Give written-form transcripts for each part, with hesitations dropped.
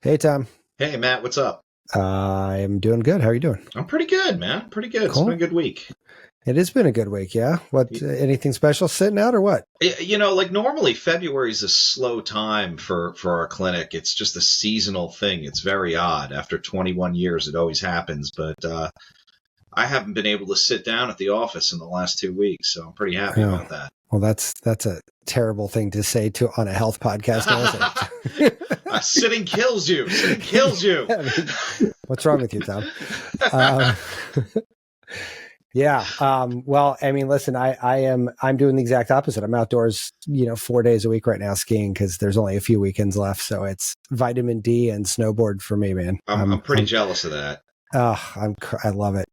Hey, Tom. Hey, Matt, what's up? I'm doing good. How are you doing? I'm pretty good, man. Pretty good. It's been Cool. a good week. It has been a good week, yeah? What, anything special sitting out or what? Like normally February is a slow time for our clinic. It's just a seasonal thing. It's very odd. After 21 years, it always happens. But I haven't been able to sit down at the office in the last 2 weeks, so I'm pretty happy Oh, about that. well, that's a terrible thing to say to on a health podcast also. Sitting kills you. Sitting kills you. I mean, what's wrong with you, Tom? Um, yeah. Well, I mean, listen, I'm doing the exact opposite. I'm outdoors, 4 days a week right now skiing because there's only a few weekends left. So it's vitamin D and snowboard for me, man. I'm pretty jealous of that. I love it.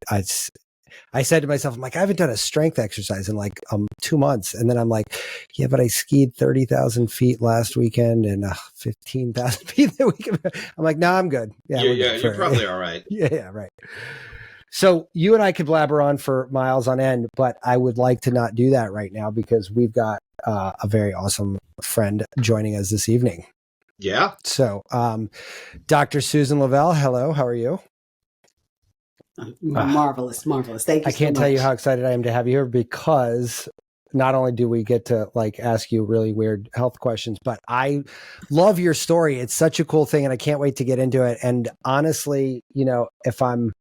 I said to myself, I'm like, I haven't done a strength exercise in like 2 months. And then I'm like, yeah, but I skied 30,000 feet last weekend and 15,000 feet the weekend. I'm like, no, I'm good. Yeah, you're probably all right. Yeah, right. So you and I could blabber on for miles on end, but I would like to not do that right now because we've got a very awesome friend joining us this evening. Yeah. So Dr. Susan Lovelle, hello, how are you? Marvelous. Thank you so much. I can't tell you how excited I am to have you here because not only do we get to like ask you really weird health questions, but I love your story. It's such a cool thing and I can't wait to get into it. And honestly, if I'm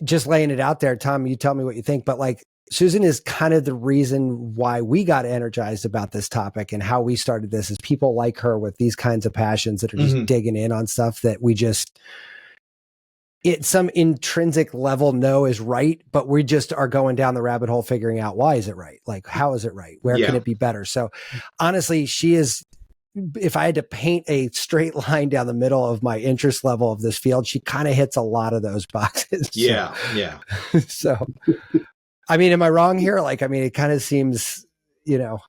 just laying it out there, Tom, you tell me what you think, but like Susan is kind of the reason why we got energized about this topic and how we started this is people like her with these kinds of passions that are just digging in on stuff that we just some intrinsic level know is right, but we just are going down the rabbit hole figuring out why is it right? Like, how is it right? Where can it be better? So honestly, she is, if I had to paint a straight line down the middle of my interest level of this field, she kind of hits a lot of those boxes. Yeah. So, I mean, am I wrong here? Like, I mean, it kind of seems,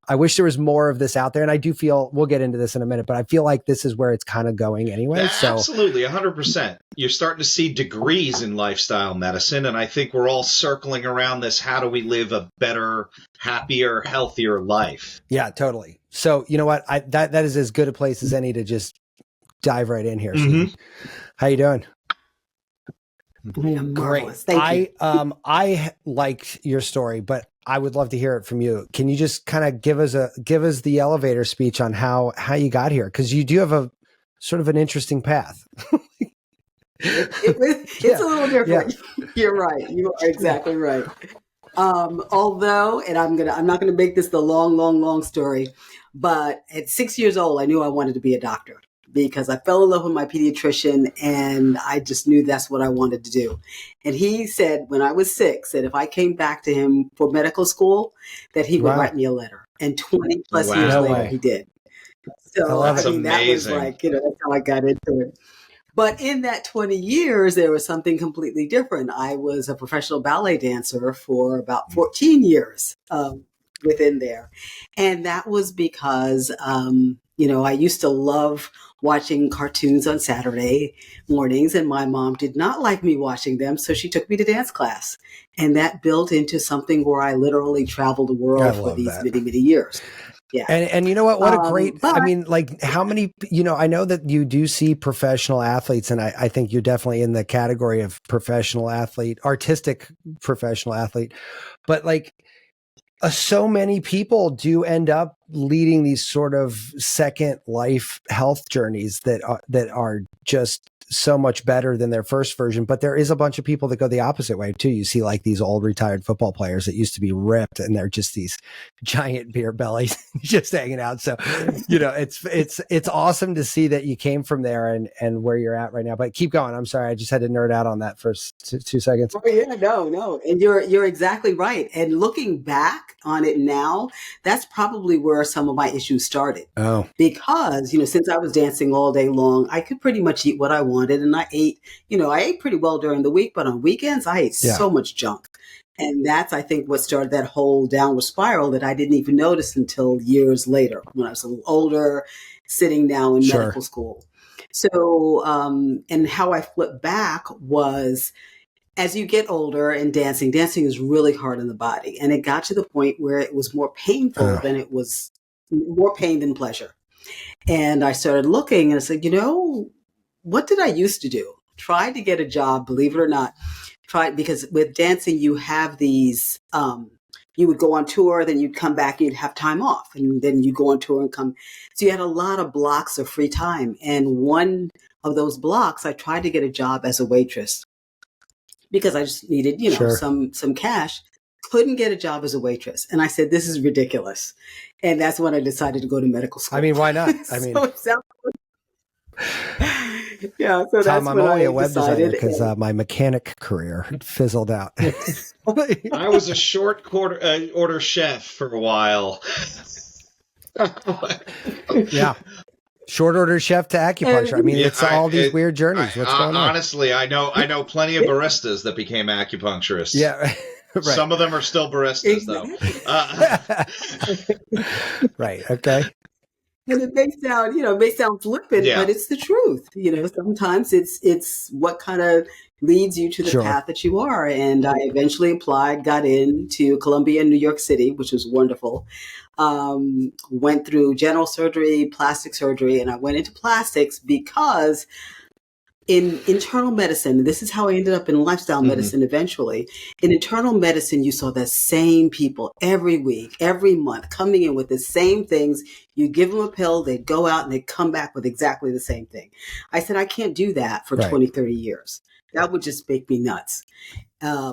I wish there was more of this out there. And I do feel, we'll get into this in a minute, but I feel like this is where it's kind of going anyway. So absolutely, 100%. You're starting to see degrees in lifestyle medicine. And I think we're all circling around this. How do we live a better, happier, healthier life? Yeah, totally. So you know what? That is as good a place as any to just dive right in here. How you doing? I am marvelous. Thank you. I liked your story, but I would love to hear it from you. Can you just kind of give us the elevator speech on how you got here? Because you do have a sort of an interesting path. It's a little different. Yeah. You're right. You are exactly right. Although, and I'm not gonna make this the long story, but at 6 years old, I knew I wanted to be a doctor because I fell in love with my pediatrician and I just knew that's what I wanted to do. And he said, when I was 6, that if I came back to him for medical school, that he would write me a letter. And 20 plus years later, he did. So I mean, that was like, that's how I got into it. But in that 20 years, there was something completely different. I was a professional ballet dancer for about 14 years within there. And that was because, I used to love watching cartoons on Saturday mornings, and my mom did not like me watching them. So she took me to dance class. And that built into something where I literally traveled the world for these many, many years. Yeah. And you know what a great, I mean, like how many, I know that you do see professional athletes and I think you're definitely in the category of professional athlete, artistic professional athlete, but like so many people do end up leading these sort of second life health journeys that are just so much better than their first version. But there is a bunch of people that go the opposite way too. You see like these old retired football players that used to be ripped and they're just these giant beer bellies just hanging out. So, it's awesome to see that you came from there and where you're at right now, but keep going. I'm sorry. I just had to nerd out on that for 2 seconds. Oh, yeah, no. And you're exactly right. And looking back on it now, that's probably where some of my issues started. Oh, because, since I was dancing all day long, I could pretty much eat what I wanted. And I ate pretty well during the week, but on weekends I ate so much junk. And that's, I think, what started that whole downward spiral that I didn't even notice until years later when I was a little older, sitting now in medical school. So, and how I flipped back was, as you get older and dancing is really hard on the body. And it got to the point where it was more painful than it was more pain than pleasure. And I started looking and I said, what did I used to do? Tried to get a job, believe it or not. Because with dancing, you have these, you would go on tour, then you'd come back, you'd have time off, and then you go on tour and come. So you had a lot of blocks of free time. And one of those blocks, I tried to get a job as a waitress because I just needed, Sure. some cash. Couldn't get a job as a waitress. And I said, this is ridiculous. And that's when I decided to go to medical school. I mean, why not? I mean, yeah, so that's Tom, I'm when only I a web designer decided. because my mechanic career fizzled out. I was a short order chef for a while. Yeah. Short order chef to acupuncture. I mean, it's all these weird journeys. What's going on? Honestly, I know plenty of baristas that became acupuncturists. Yeah. Right. Some of them are still baristas, though. Right. Okay. And it may sound flippant, but it's the truth. Sometimes it's what kind of leads you to the path that you are. And I eventually applied, got into Columbia in New York City, which was wonderful. Went through general surgery, plastic surgery, and I went into plastics because in internal medicine, this is how I ended up in lifestyle medicine eventually. In internal medicine, you saw the same people every week, every month, coming in with the same things. You give them a pill, they'd go out and they'd come back with exactly the same thing. I said, I can't do that for 20, 30 years. That would just make me nuts.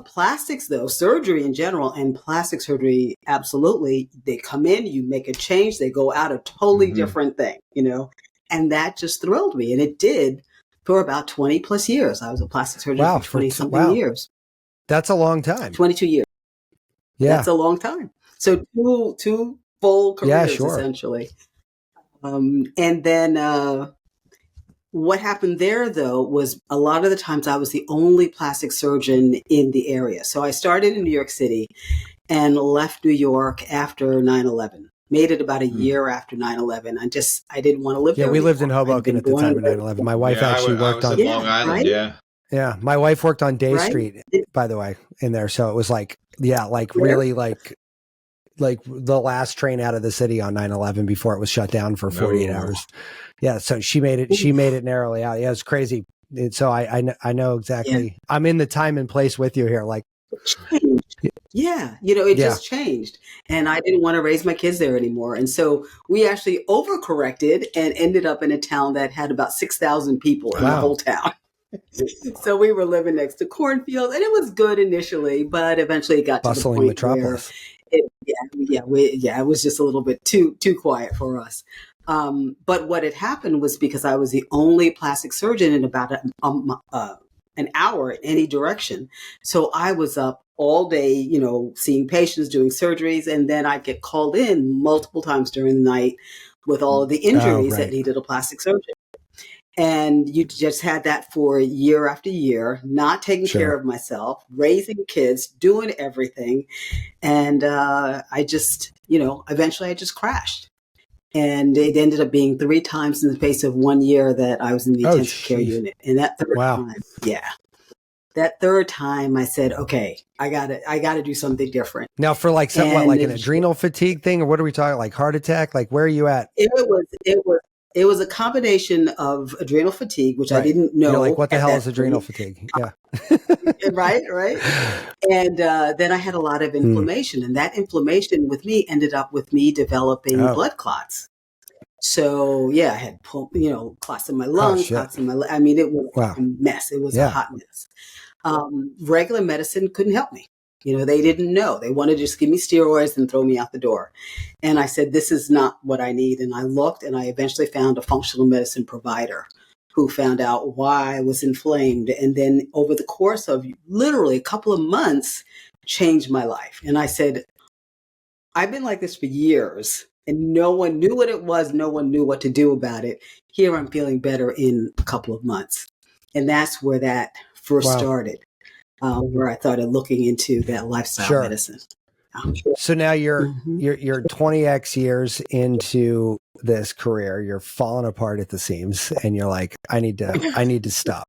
Plastics, though, surgery in general and plastic surgery, absolutely. They come in, you make a change, they go out a totally different thing, and that just thrilled me. And it did. For about 20 plus years. I was a plastic surgeon for 20 something years. That's a long time. 22 years. Yeah. That's a long time. So two full careers, essentially. And then what happened there, though, was a lot of the times I was the only plastic surgeon in the area. So I started in New York City and left New York after 9/11. Made it about a year after 9/11. I didn't want to live there. Yeah, we lived in Hoboken at the time of 9/11. My wife actually worked on Long Island. Right? Yeah, my wife worked on Day Street, by the way, in there. So it was really the last train out of the city on 9/11 before it was shut down for 48 hours. Yeah, so she made it narrowly out. Yeah, it's crazy. So I know exactly. Yeah. I'm in the time and place with you here. Yeah, it just changed. And I didn't want to raise my kids there anymore. And so we actually overcorrected and ended up in a town that had about 6,000 people in the whole town. So we were living next to cornfields, and it was good initially, but eventually it got to the point metropolis. Where it was just a little bit too quiet for us. But what had happened was because I was the only plastic surgeon in about an hour in any direction. So I was up all day, seeing patients, doing surgeries, and then I'd get called in multiple times during the night with all of the injuries that needed a plastic surgeon. And you just had that for year after year, not taking care of myself, raising kids, doing everything. And I just, eventually I just crashed. And it ended up being 3 times in the space of 1 year that I was in the intensive care unit. And that third time, that third time I said, okay, I gotta do something different. Now for an adrenal fatigue thing, or what are we talking, like heart attack? Like where are you at? It was a combination of adrenal fatigue, which I didn't know. You're like, what the hell is adrenal fatigue? Yeah. Right. And then I had a lot of inflammation, and that inflammation with me ended up with me developing blood clots. So I had clots in my lungs, clots in my. I mean, it was a mess. It was a hot mess. Regular medicine couldn't help me. They didn't know. They wanted to just give me steroids and throw me out the door. And I said, this is not what I need. And I looked, and I eventually found a functional medicine provider who found out why I was inflamed. And then over the course of literally a couple of months, changed my life. And I said, I've been like this for years, and no one knew what it was. No one knew what to do about it. Here I'm feeling better in a couple of months. And that's where that first started. Where I started looking into that lifestyle medicine. So now you're 20x years into this career. You're falling apart at the seams, and you're like, I need to stop.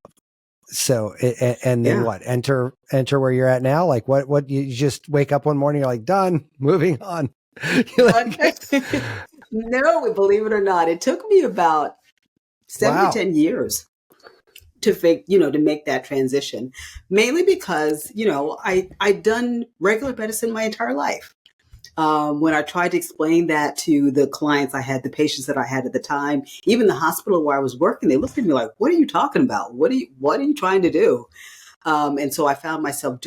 So and then what? Enter where you're at now. Like what? You just wake up one morning, you're like, done, moving on. No, believe it or not, it took me about 7 to 10 years to make that transition, mainly because, I'd done regular medicine my entire life. When I tried to explain that to the clients I had, the patients that I had at the time, even the hospital where I was working, they looked at me like, "What are you talking about? What are you trying to do?" And so I found myself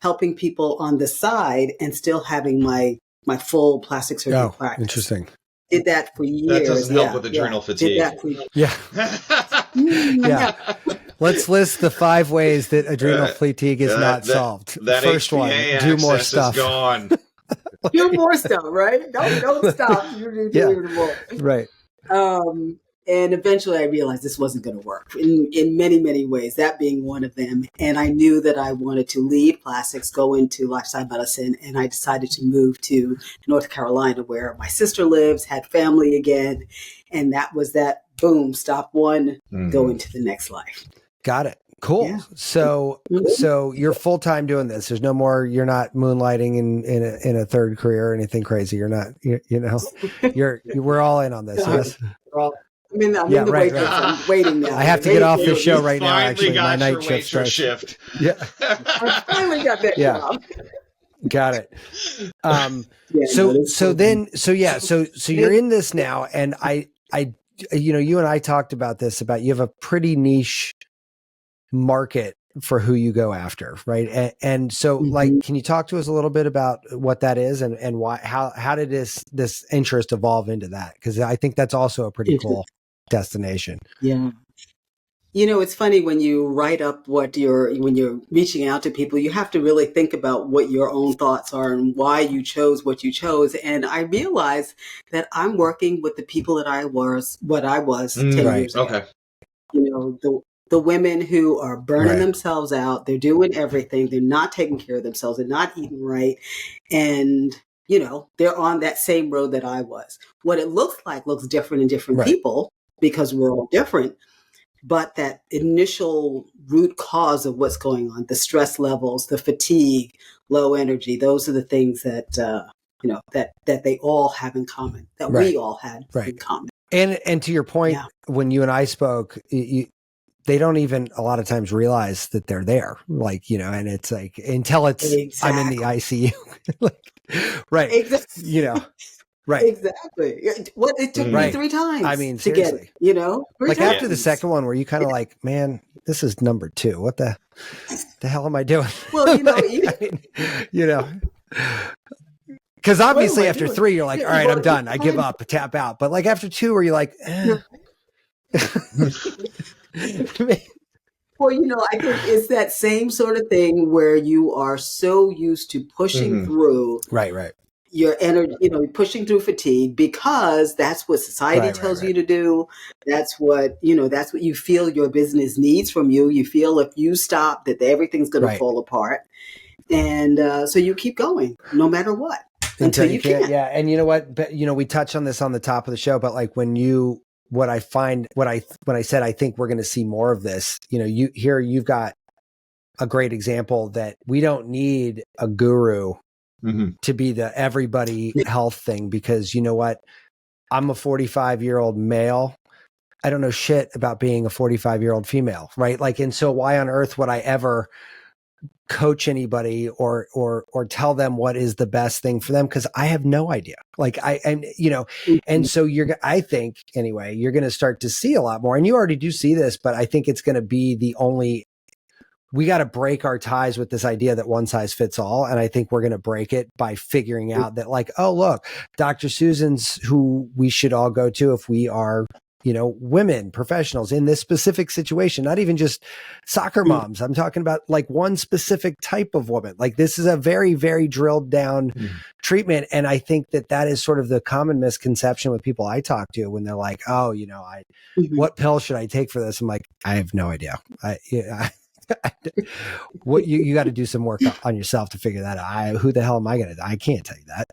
helping people on the side and still having my full plastic surgery practice. Interesting. Did that for years. That doesn't help with adrenal fatigue. Did that for yeah. Let's list the 5 ways that adrenal fatigue is not solved. That First HPA one, do more stuff. Is gone. Do more stuff, right? Don't stop. You do more. Right. And eventually I realized this wasn't going to work in many, many ways, that being one of them. And I knew that I wanted to leave plastics, go into lifestyle medicine. And I decided to move to North Carolina, where my sister lives, had family again. And that was that, boom, stop one, go into the next life. Got it. Cool. Yeah. So you're full time doing this. There's no more. You're not moonlighting in a third career or anything crazy. You're not. We're all in on this. Yes. I'm in the waiting. I'm waiting now. I have to get off the show right now. Actually, my night shift. Yeah. I finally got that job. Got it. So you're in this now, and I you and I talked about this, about you have a pretty niche market for who you go after, right? And so like, can you talk to us a little bit about what that is and why, how did this interest evolve into that? Because I think that's also a pretty cool destination. Yeah. It's funny when you write up when you're reaching out to people, you have to really think about what your own thoughts are and why you chose what you chose. And I realized that I'm working with the people that I was 10 years ago. Okay. The women who are burning themselves out, they're doing everything. They're not taking care of themselves. They're not eating right. And, they're on that same road that I was. What it looks different in different people because we're all different. But that initial root cause of what's going on, the stress levels, the fatigue, low energy, those are the things that, that they all have in common, that we all had in common. And to your point, when you and I spoke, they don't even a lot of times realize that they're there, and it's like, until it's, I'm in the ICU, right. Exactly. Right. Exactly. What it took me 3 times. I mean, to seriously. get, like times. After the second one, where you kind of like, man, this is number 2. What the hell am I doing? Well, because obviously after 3, you're like, all right, I'm done. I give up, tap out. But like after 2, where you're like, Well, I think it's that same sort of thing where you are so used to pushing through. Right. Your energy, pushing through fatigue because that's what society tells you to do. That's what you feel your business needs from you. You feel if you stop that everything's going to fall apart. And so you keep going no matter what until you can't. Yeah. And you know what, we touched on this on the top of the show, but like when I said, I think we're going to see more of this, you've got a great example that we don't need a guru to be the everybody health thing, because you know what? I'm a 45-year-old male. I don't know shit about being a 45-year-old female, right? Like, and so why on earth would I ever coach anybody or tell them what is the best thing for them? Because I have no idea. Like and so I think anyway, you're going to start to see a lot more, and you already do see this, but I think it's going to be we got to break our ties with this idea that one size fits all. And I think we're going to break it by figuring out that like, oh, look, Dr. Susan's who we should all go to if we are, women, professionals in this specific situation, not even just soccer moms. I'm talking about like one specific type of woman. Like this is a very, very drilled down treatment. And I think that is sort of the common misconception with people I talk to when they're like, oh, what pill should I take for this? I'm like, I have no idea. What you got to do some work on yourself to figure that out. Who the hell am I going to? I can't tell you that,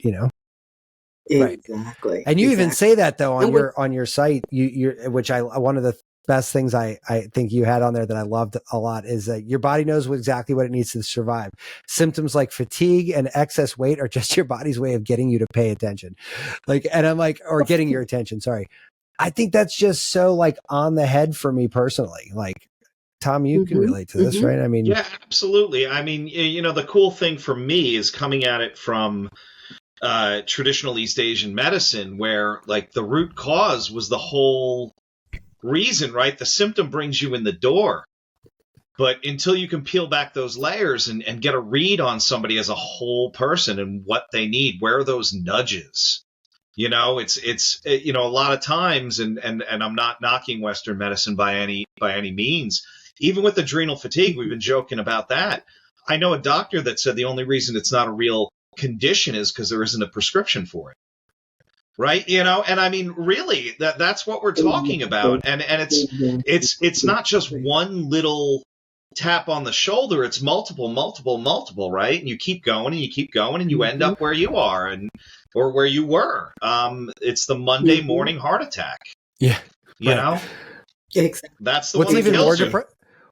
Exactly. And you even say that though on your site, which one of the best things I think you had on there that I loved a lot is that your body knows exactly what it needs to survive. Symptoms like fatigue and excess weight are just your body's way of getting you to pay attention. Like, and I'm like, or getting your attention. Sorry. I think that's just so like on the head for me personally. Like, Tom, you can relate to this, right? I mean, yeah, absolutely. I mean, the cool thing for me is coming at it from traditional East Asian medicine, where like the root cause was the whole reason, right? The symptom brings you in the door. But until you can peel back those layers and get a read on somebody as a whole person and what they need, where are those nudges? It's a lot of times, and I'm not knocking Western medicine by any means. Even with adrenal fatigue, we've been joking about that. I know a doctor that said the only reason it's not a real condition is because there isn't a prescription for it. Right. And I mean, really, that's what we're talking about. And it's not just one little tap on the shoulder. It's multiple, right? And you keep going and you keep going and you end up where you are or where you were. It's the Monday morning heart attack. Yeah. You know? Exactly. That's the one that kills you.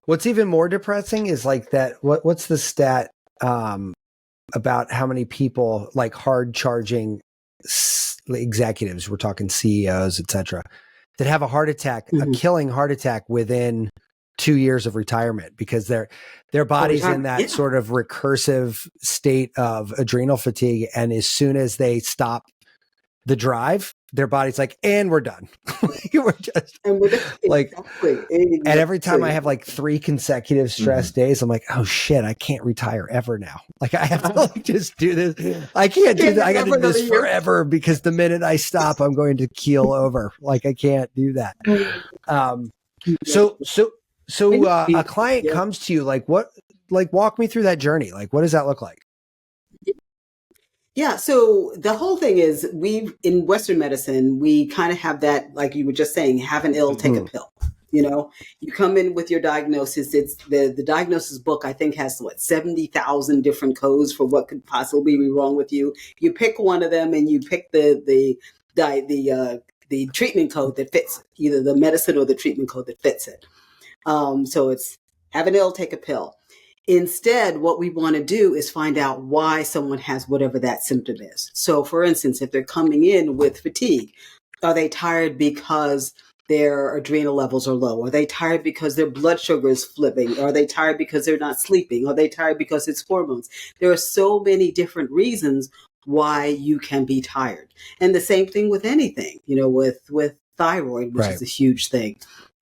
What's even more depressing is like that. What's the stat about how many people like hard charging executives, we're talking CEOs, etc., that have a heart attack, a killing heart attack within 2 years of retirement because their body's in that sort of recursive state of adrenal fatigue, and as soon as they stop the drive, their body's like, and we're done. We're just like, and every time I have like 3 consecutive stress days, I'm like, oh shit, I can't retire ever now. Like I have to like just do this. I can't do that. I got to do this forever because the minute I stop, I'm going to keel over. Like I can't do that. So a client comes to you, like what, like walk me through that journey. Like what does that look like? Yeah. So the whole thing is in Western medicine, we kind of have that, like you were just saying, have an ill, take a pill. You come in with your diagnosis. It's the diagnosis book, I think, has 70,000 different codes for what could possibly be wrong with you. You pick one of them and you pick the treatment code that fits it, either the medicine or the treatment code that fits it. So it's have an ill, take a pill. Instead, what we want to do is find out why someone has whatever that symptom is. So, for instance, if they're coming in with fatigue, are they tired because their adrenal levels are low? Are they tired because their blood sugar is flipping? Are they tired because they're not sleeping? Are they tired because it's hormones? There are so many different reasons why you can be tired. And the same thing with anything, with thyroid, which is a huge thing.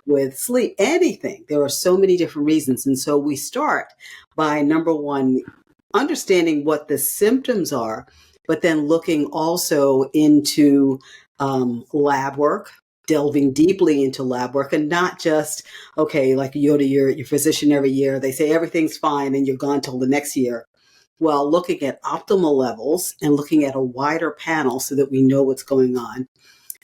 With sleep, anything. There are so many different reasons. And so we start by, number one, understanding what the symptoms are, but then looking also into lab work, delving deeply into lab work, and not just, okay, like you go to your physician every year, they say everything's fine and you're gone till the next year. Well, looking at optimal levels and looking at a wider panel so that we know what's going on.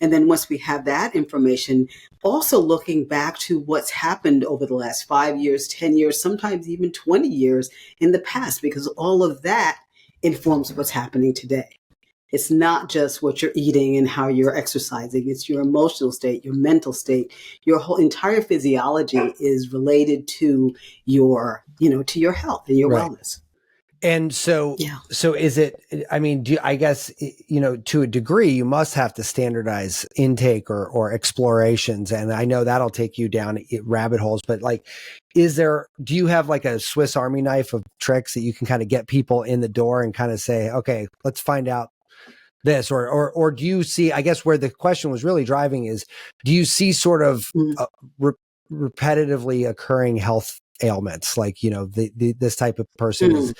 And then once we have that information, also looking back to what's happened over the last 5 years, 10 years, sometimes even 20 years in the past, because all of that informs what's happening today. It's not just what you're eating and how you're exercising. It's your emotional state, your mental state, your whole entire physiology is related to your, to your health and your wellness. And so is it, I mean, I guess, to a degree, you must have to standardize intake or explorations. And I know that'll take you down rabbit holes, but like, do you have like a Swiss Army knife of tricks that you can kind of get people in the door and kind of say, okay, let's find out this, or do you see, I guess where the question was really driving is, do you see sort of repetitively occurring health ailments? Like, this type of person is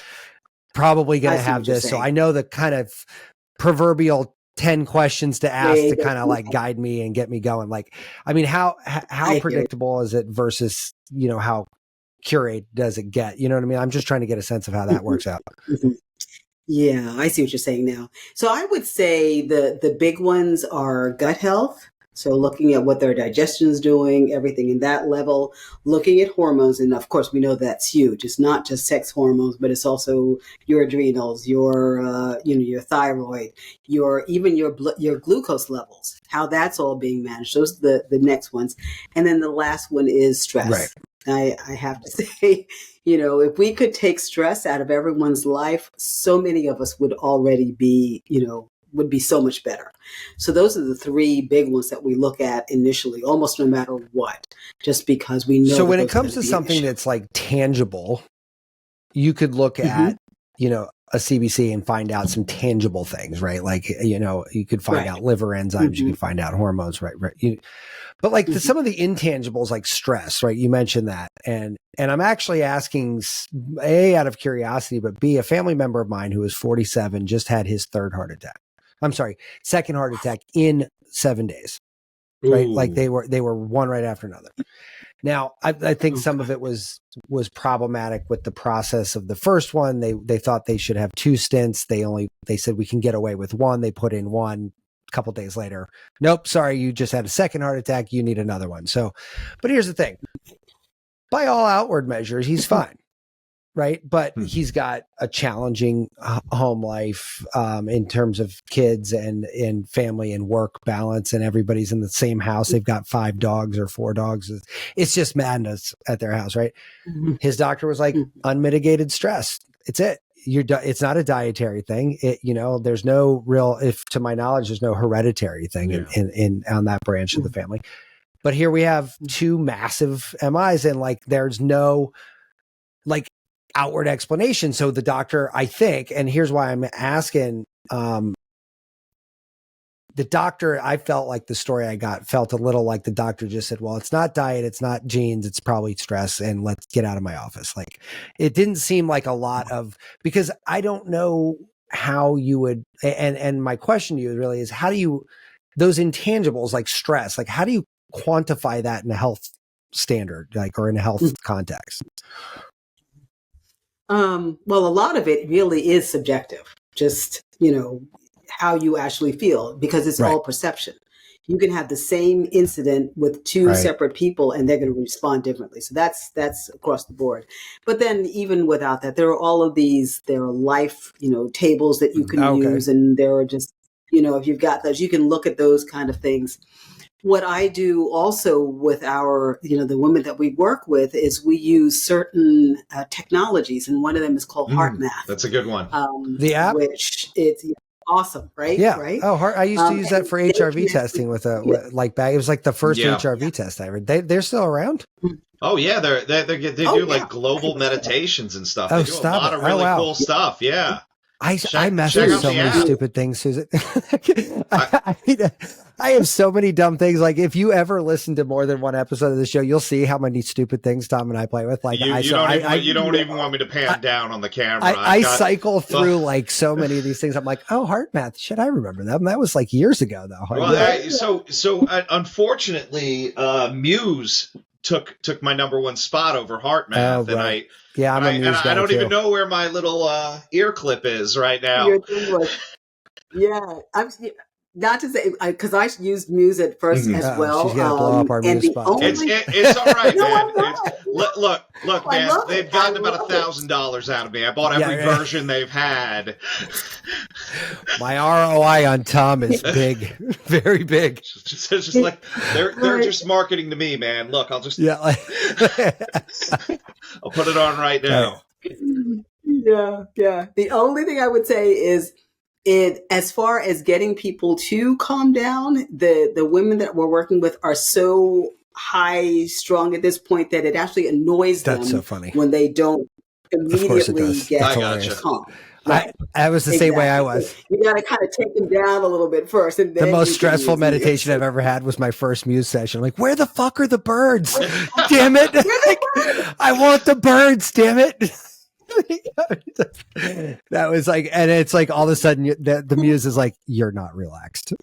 probably going to have this. So I know the kind of proverbial 10 questions to ask to kind of like guide me and get me going. Like, I mean, how predictable is it versus, how curate does it get? You know what I mean? I'm just trying to get a sense of how that works out. Yeah, I see what you're saying now. So I would say the big ones are gut health, So looking at what their digestion is doing, everything in that level, looking at hormones. And of course, we know that's huge. It's not just sex hormones, but it's also your adrenals, your thyroid, your glucose levels, how that's all being managed. Those are the next ones. And then the last one is stress. Right. I have to say, if we could take stress out of everyone's life, so many of us would already be, would be so much better. So those are the three big ones that we look at initially, almost no matter what, just because we know. So when it comes to something that's like tangible, you could look at, a CBC and find out some tangible things, right? Like, you could find out liver enzymes, you could find out hormones, right? But like some of the intangibles, like stress, right? You mentioned that. And I'm actually asking, A, out of curiosity, but B, a family member of mine who is 47 just had his second heart attack in 7 days, right? Ooh. Like they were one right after another. Now, I think some of it was problematic with the process of the first one. They thought they should have 2 stents. They said we can get away with one. They put in one. A couple days later, nope, sorry, you just had a second heart attack. You need another one. So, but here's the thing: by all outward measures, he's fine, right? But he's got a challenging home life in terms of kids and family and work balance, and everybody's in the same house. They've got 5 dogs or 4 dogs. It's just madness at their house, right? His doctor was like, unmitigated stress. It's it. It's not a dietary thing. There's no real, to my knowledge, there's no hereditary thing in on that branch of the family. But here we have 2 massive MIs, and like there's no like outward explanation. So the doctor, I think, and here's why I'm asking, the doctor, I felt like the story I got felt a little like the doctor just said, well, it's not diet, it's not genes, it's probably stress, and let's get out of my office. Like, it didn't seem like a lot of, because I don't know how you would, and my question to you really is, how do you, those intangibles like stress, like how do you quantify that in a health standard, like, or in a health context? Well, a lot of it really is subjective, just, how you actually feel, because it's all perception. You can have the same incident with 2 separate people and they're going to respond differently. So that's across the board. But then even without that, there are all of these, there are life, tables that you can use. And there are just, if you've got those, you can look at those kind of things. What I do also with our, the women that we work with is we use certain technologies. And one of them is called Heart Math. That's a good one. The app? Which it's awesome, right? Yeah. Right. Oh, I used to use that for HRV testing with like bag. It was like the first HRV test I ever. They're still around. Oh yeah, they do like global meditations and stuff. They do a lot of really cool stuff. Yeah. I mess with so many stupid things, Susan. I have so many dumb things. Like, if you ever listen to more than one episode of the show, you'll see how many stupid things Tom and I play with. Like, you don't even want me to pan down on the camera. I cycle through like so many of these things. I'm like, oh, Heart Math. Shit, I remember them. That was like years ago, though. Well, so unfortunately, Muse took my number 1 spot over Heart Math, and I don't even know where my little ear clip is right now. I'm not to say, because I used Muse at first as well. She's gonna blow up our Muse spot. It's all right, man. Look, man. They've gotten about $1,000 out of me. I bought every version they've had. My ROI on Tom is big, very big. It's just like they're just marketing to me, man. Look, I'll just I'll put it on right now. Yeah. The only thing I would say is, as far as getting people to calm down, the women that we're working with are so high strung at this point that it actually annoys them. That's so funny when they don't immediately get calm. Right. I was the same way I was. You got to kind of take them down a little bit first. And then the most stressful meditation I've ever had was my first Muse session. I'm like, where the fuck are the birds? Damn it. I want the birds, damn it. That was like, and it's like all of a sudden the muse is like, you're not relaxed.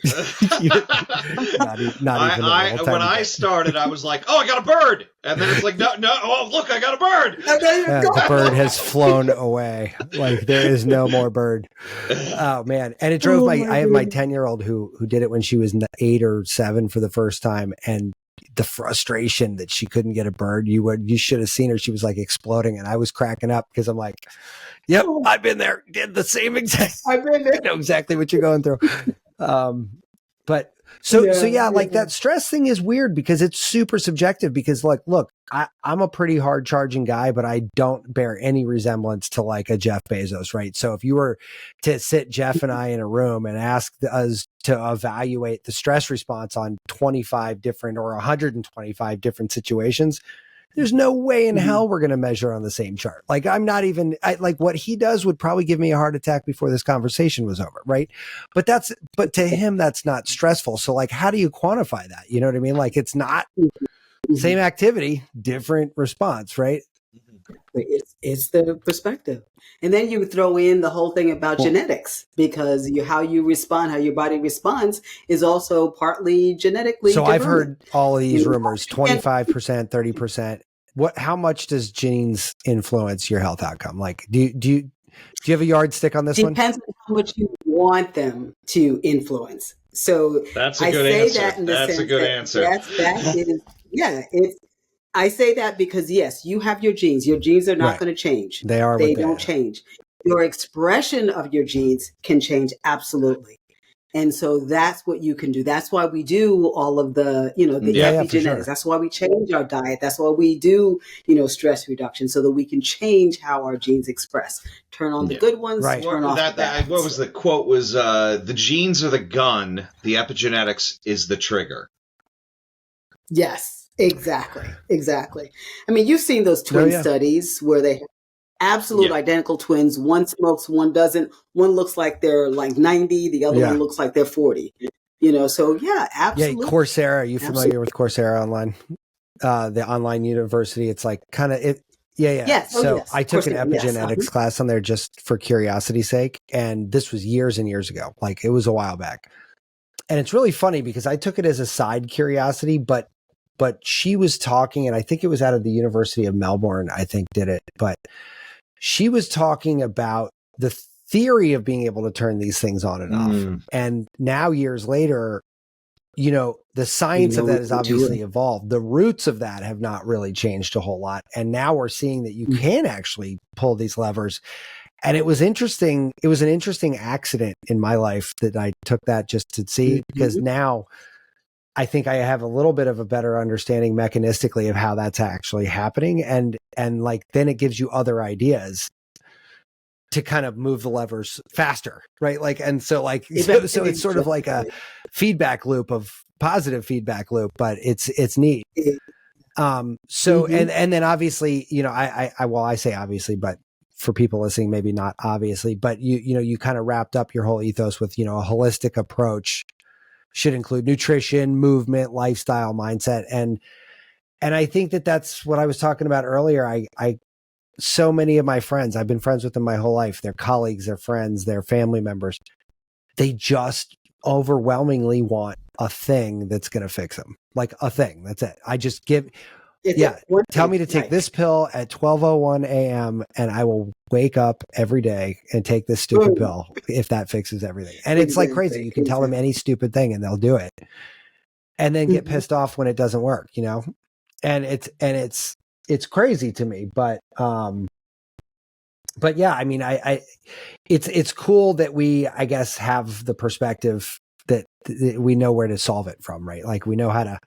not even when I started, I was like, oh, I got a bird. And then it's like, no, oh, look, I got a bird. The bird has flown away. Like there is no more bird. Oh man. And it drove I have my 10-year-old who did it when she was 8 or 7 for the first time. And the frustration that she couldn't get a bird, you should have seen her. She was like exploding, and I was cracking up because I'm like, yep, I've been there, did the same exact. I've been there. I know exactly what you're going through. But that stress thing is weird because it's super subjective. Because like, look, I'm a pretty hard charging guy, but I don't bear any resemblance to like a Jeff Bezos, right? So if you were to sit Jeff and I in a room and ask us to evaluate the stress response on 25 different or 125 different situations, there's no way in hell we're going to measure on the same chart. Like like what he does would probably give me a heart attack before this conversation was over. Right. But to him, that's not stressful. So like, how do you quantify that? You know what I mean? Like it's not same activity, different response. Right. It's the perspective. And then you throw in the whole thing about genetics, because how you respond, how your body responds is also partly genetically So determined. I've heard all of these rumors, 25%, 30%. How much does genes influence your health outcome? Like, do you have a yardstick on this one? Depends on how much you want them to influence. So that's a good answer. That's a good answer. I say that because yes, you have your genes. Your genes are not going to change. They are. They don't change. Your expression of your genes can change, absolutely. And so that's what you can do. That's why we do all of the, the epigenetics. Sure. That's why we change our diet. That's why we do, stress reduction, so that we can change how our genes express. Turn on the good ones, turn off the bad ones. What was the quote? Was the genes are the gun, the epigenetics is the trigger. Yes. Exactly. I mean, you've seen those twin studies where they have absolute identical twins. One smokes, one doesn't. One looks like they're like 90. The other one looks like they're 40. So absolutely. Yeah, Coursera. Are you familiar with Coursera online? The online university. It's like kind of it. Yeah. Yes. So I took an epigenetics class on there just for curiosity's sake. And this was years and years ago. Like it was a while back. And it's really funny because I took it as a side curiosity, but she was talking, and I think it was out of the University of Melbourne, I think did it, but she was talking about the theory of being able to turn these things on and off. And now years later, the science of that has obviously evolved. The roots of that have not really changed a whole lot. And now we're seeing that you can actually pull these levers. And it was interesting. It was an interesting accident in my life that I took that just to see, because now I think I have a little bit of a better understanding mechanistically of how that's actually happening. And like, then it gives you other ideas to kind of move the levers faster. Right. Like, and so like, so it's sort of like a feedback loop of positive feedback loop, but it's neat. So, and then obviously, I say obviously, but for people listening, maybe not obviously, but you kind of wrapped up your whole ethos with, a holistic approach. Should include nutrition, movement, lifestyle, mindset. And I think that that's what I was talking about earlier. So many of my friends, I've been friends with them my whole life. They're colleagues, they're friends, they're family members. They just overwhelmingly want a thing that's going to fix them. Like a thing. That's it. I just tell me to take this pill at 12:01 a.m. and I will wake up every day and take this stupid pill if that fixes everything. And it's like crazy. You can tell them any stupid thing and they'll do it. And then get pissed off when it doesn't work, And it's crazy to me, but yeah, I mean, it's cool that we, I guess, have the perspective that we know where to solve it from, right? Like we know how to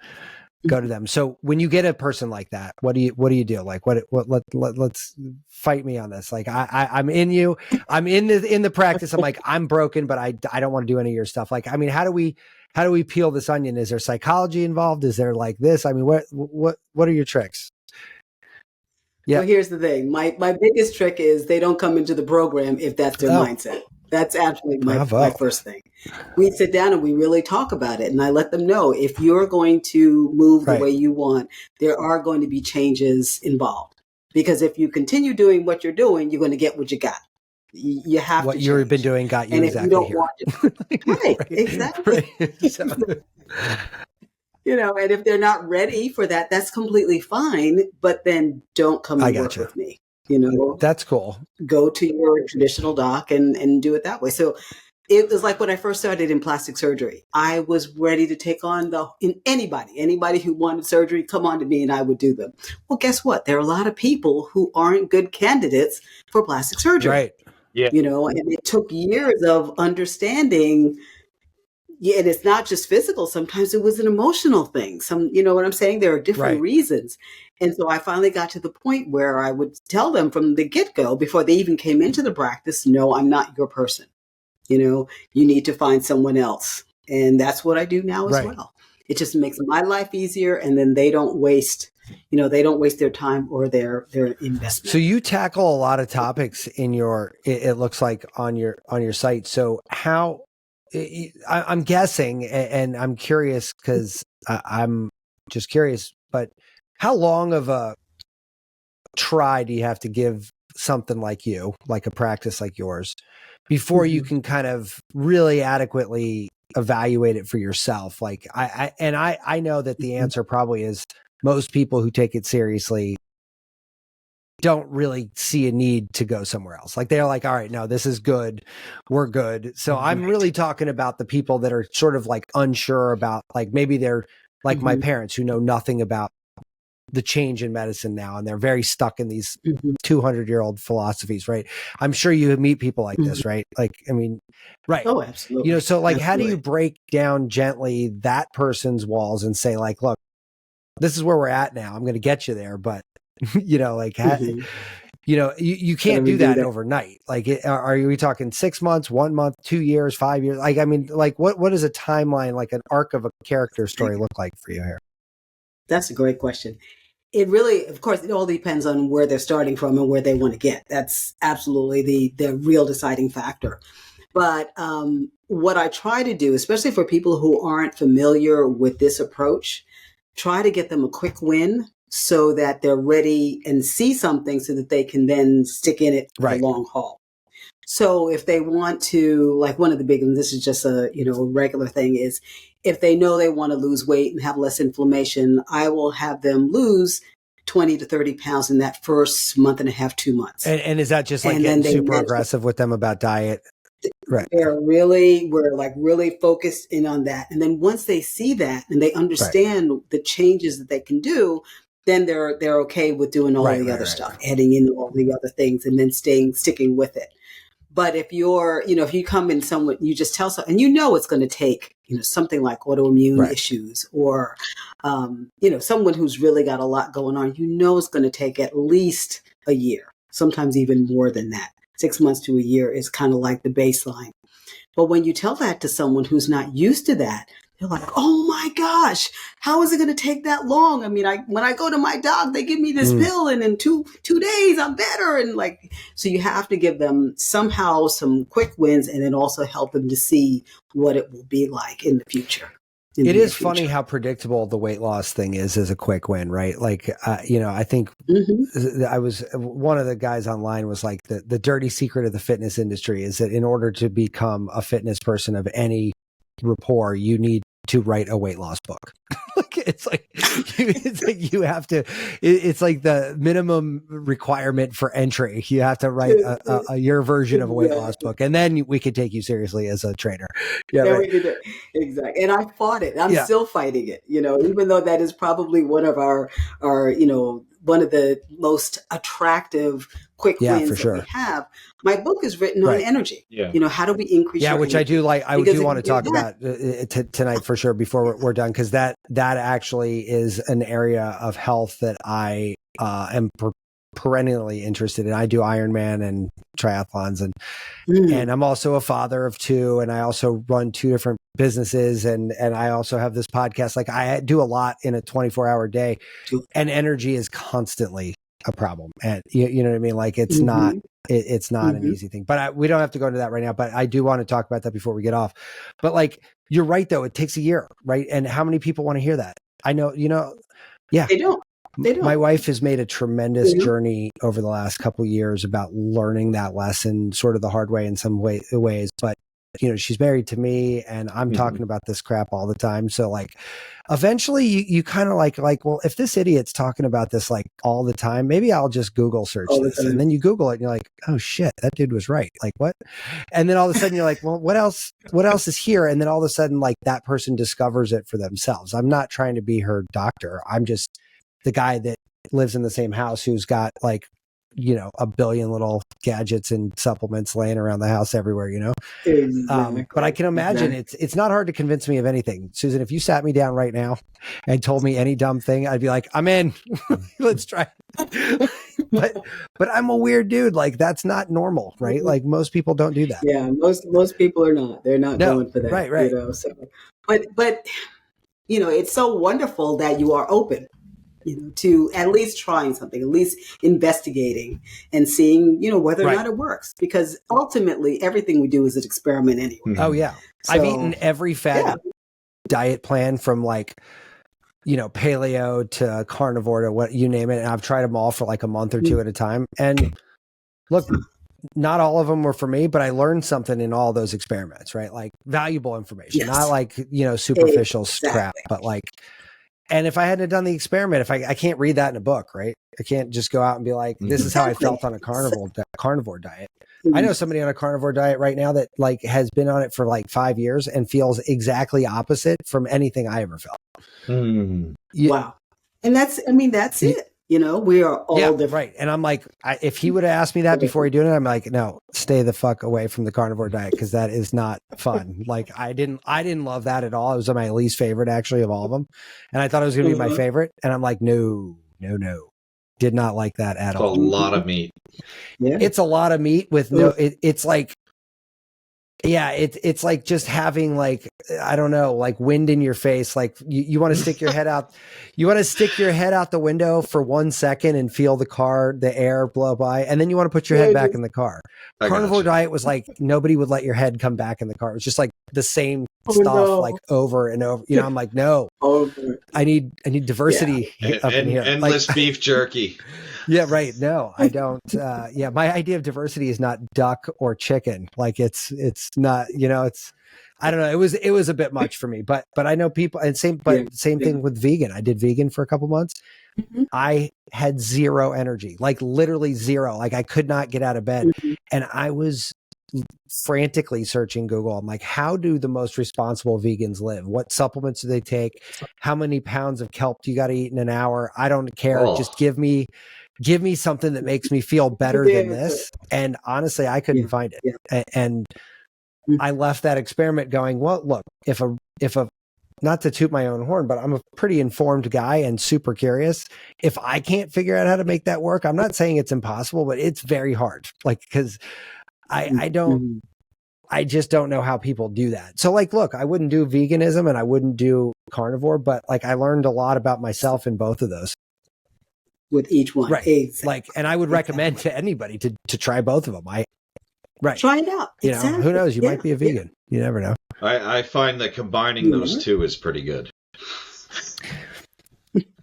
go to them. So when you get a person like that, what do you do? Like let's fight me on this. Like I'm in you, I'm in the practice. I'm like, I'm broken, but I don't want to do any of your stuff. Like, I mean, how do we peel this onion? Is there psychology involved? Is there like this? I mean, what are your tricks? Yeah. Well, here's the thing. My biggest trick is they don't come into the program if that's their mindset. That's actually my first thing. We sit down and we really talk about it. And I let them know, if you're going to move the way you want, there are going to be changes involved. because if you continue doing what you're doing, you're going to get what you got. You have what to you've change. been doing got you And exactly if you don't here. want to, right, exactly. Right. So, And if they're not ready for that, that's completely fine. But then don't come I and work gotcha. with me. That's cool. Go to your traditional doc and do it that way. So it was like when I first started in plastic surgery, I was ready to take on anybody who wanted surgery, come on to me and I would do them. Well, guess what? There are a lot of people who aren't good candidates for plastic surgery. Right. Yeah. And it took years of understanding. Yeah, and it's not just physical. Sometimes it was an emotional thing. You know what I'm saying? There are different Right. reasons. And so I finally got to the point where I would tell them from the get-go, before they even came into the practice, no, I'm not your person. You need to find someone else. And that's what I do now as well. It just makes my life easier. And then they don't waste their time or their investment. So you tackle a lot of topics in it looks like on your site. So how, I'm guessing, and I'm curious because I'm just curious, but how long of a try do you have to give something like a practice like yours, before you can kind of really adequately evaluate it for yourself? Like I know that the answer probably is most people who take it seriously don't really see a need to go somewhere else. Like they're like, all right, no, this is good. We're good. So I'm really talking about the people that are sort of like unsure about, like maybe they're like my parents who know nothing about the change in medicine now. And they're very stuck in these 200-year-old philosophies, right? I'm sure you meet people like this, right? Like, I mean, right. Oh, absolutely. So like, how do you break down gently that person's walls and say like, look, this is where we're at now. I'm going to get you there, but you can't do that overnight. Like, are we talking 6 months, 1 month, 2 years, 5 years? Like, I mean, like what does a timeline, like an arc of a character story look like for you here? That's a great question. It really, of course, it all depends on where they're starting from and where they want to get. That's absolutely the real deciding factor. But what I try to do, especially for people who aren't familiar with this approach, try to get them a quick win so that they're ready and see something so that they can then stick in it for the long haul. So if they want to, like one of the big ones, this is just a regular thing, is if they know they want to lose weight and have less inflammation, I will have them lose 20 to 30 pounds in that first month and a half, 2 months. And is that just like getting super aggressive with them about diet? Right. We're really focused in on that. And then once they see that and they understand the changes that they can do, then they're okay with doing all the other stuff, adding in all the other things and then sticking with it. But if if you come in someone, you just tell someone, and it's going to take, something like autoimmune issues or, someone who's really got a lot going on, it's going to take at least a year, sometimes even more than that. 6 months to a year is kind of like the baseline. But when you tell that to someone who's not used to that, they're like, oh my gosh, how is it going to take that long? I mean, when I go to my doc, they give me this pill and in two days I'm better. And so you have to give them somehow some quick wins and then also help them to see what it will be like in the future. It is funny how predictable the weight loss thing is as a quick win, right? Like, I think one of the guys online was like, the dirty secret of the fitness industry is that in order to become a fitness person of any rapport, you need to write a weight loss book. It's like you have to, it's like the minimum requirement for entry. You have to write your version of a weight loss book, and then we could take you seriously as a trainer. Exactly. And I fought it. I'm still fighting it, even though that is probably one of our one of the most attractive quick wins that we have. My book is written on energy. How do we increase your which energy? I do like. I do want to talk about tonight for sure before we're done, because that actually is an area of health that I am perennially interested in. I do Ironman and triathlons, and I'm also a father of two, and I also run 2 different businesses, and I also have this podcast. Like, I do a lot in a 24-hour day, and energy is constantly a problem. And you know what I mean? Like, it's not an easy thing, but we don't have to go into that right now, but I do want to talk about that before we get off. But like, you're right though. It takes a year, right? And how many people want to hear that? I know, They don't. They don't. My wife has made a tremendous journey over the last couple of years about learning that lesson sort of the hard way in some ways. But, she's married to me and I'm talking about this crap all the time. So like, eventually you kind of like, well, if this idiot's talking about this like all the time, maybe I'll just Google search this. And then you Google it and you're like, oh shit, that dude was right. Like what? And then all of a sudden you're like, well, what else is here? And then all of a sudden, like that person discovers it for themselves. I'm not trying to be her doctor. I'm just the guy that lives in the same house who's got like, a billion little gadgets and supplements laying around the house everywhere, Exactly. But I can imagine it's not hard to convince me of anything. Susan, if you sat me down right now and told me any dumb thing, I'd be like, I'm in. Let's try. but I'm a weird dude. Like that's not normal, right? Like most people don't do that. Yeah, most people are not. They're not going for that. Right. So, but it's so wonderful that you are open. To at least trying something, at least investigating and seeing, whether or not it works. Because ultimately, everything we do is an experiment anyway. Oh, yeah. So, I've eaten every fad diet plan from like, paleo to carnivore to what you name it. And I've tried them all for like a month or two at a time. And look, not all of them were for me, but I learned something in all those experiments, right? Like valuable information, not like, superficial crap, but like, and if I hadn't done the experiment, I can't read that in a book, right? I can't just go out and be like, this is how I felt on a carnivore diet. I know somebody on a carnivore diet right now that like has been on it for like 5 years and feels exactly opposite from anything I ever felt. Wow. And that's it. We are all different. Right. And I'm like, if he would have asked me that before he doing it, I'm like, no, stay the fuck away from the carnivore diet because that is not fun. Like I didn't love that at all. It was my least favorite actually of all of them. And I thought it was going to be my favorite. And I'm like, no. Did not like that at all. A lot of meat. Yeah. It's a lot of meat with it's like, it's like just having like, I don't know, like wind in your face. Like you want to stick your head out. You want to stick your head out the window for 1 second and feel the air blow by. And then you want to put your head back in the car. Carnivore diet was like, nobody would let your head come back in the car. It was just like the same stuff like over and over. I'm like, no, I need diversity up in here. Endless like, beef jerky. Yeah, right. No, I don't. My idea of diversity is not duck or chicken. Like it's not, it's, I don't know. It was a bit much for me, but I know people and same thing with vegan. I did vegan for a couple months. I had zero energy, like literally zero. Like I could not get out of bed and I was frantically searching Google. I'm like, how do the most responsible vegans live? What supplements do they take? How many pounds of kelp do you got to eat in an hour? I don't care. Just give me something that makes me feel better than this. And honestly, I couldn't find it. And I left that experiment going, well, look, if a not to toot my own horn, but I'm a pretty informed guy and super curious. If I can't figure out how to make that work, I'm not saying it's impossible, but it's very hard. Like, cause I just don't know how people do that. So like, look, I wouldn't do veganism and I wouldn't do carnivore, but like I learned a lot about myself in both of those. With each one. Right. Exactly. Like, and I would recommend to anybody to try both of them. Try it out. Who knows? You might be a vegan. You never know. I find that combining those two is pretty good.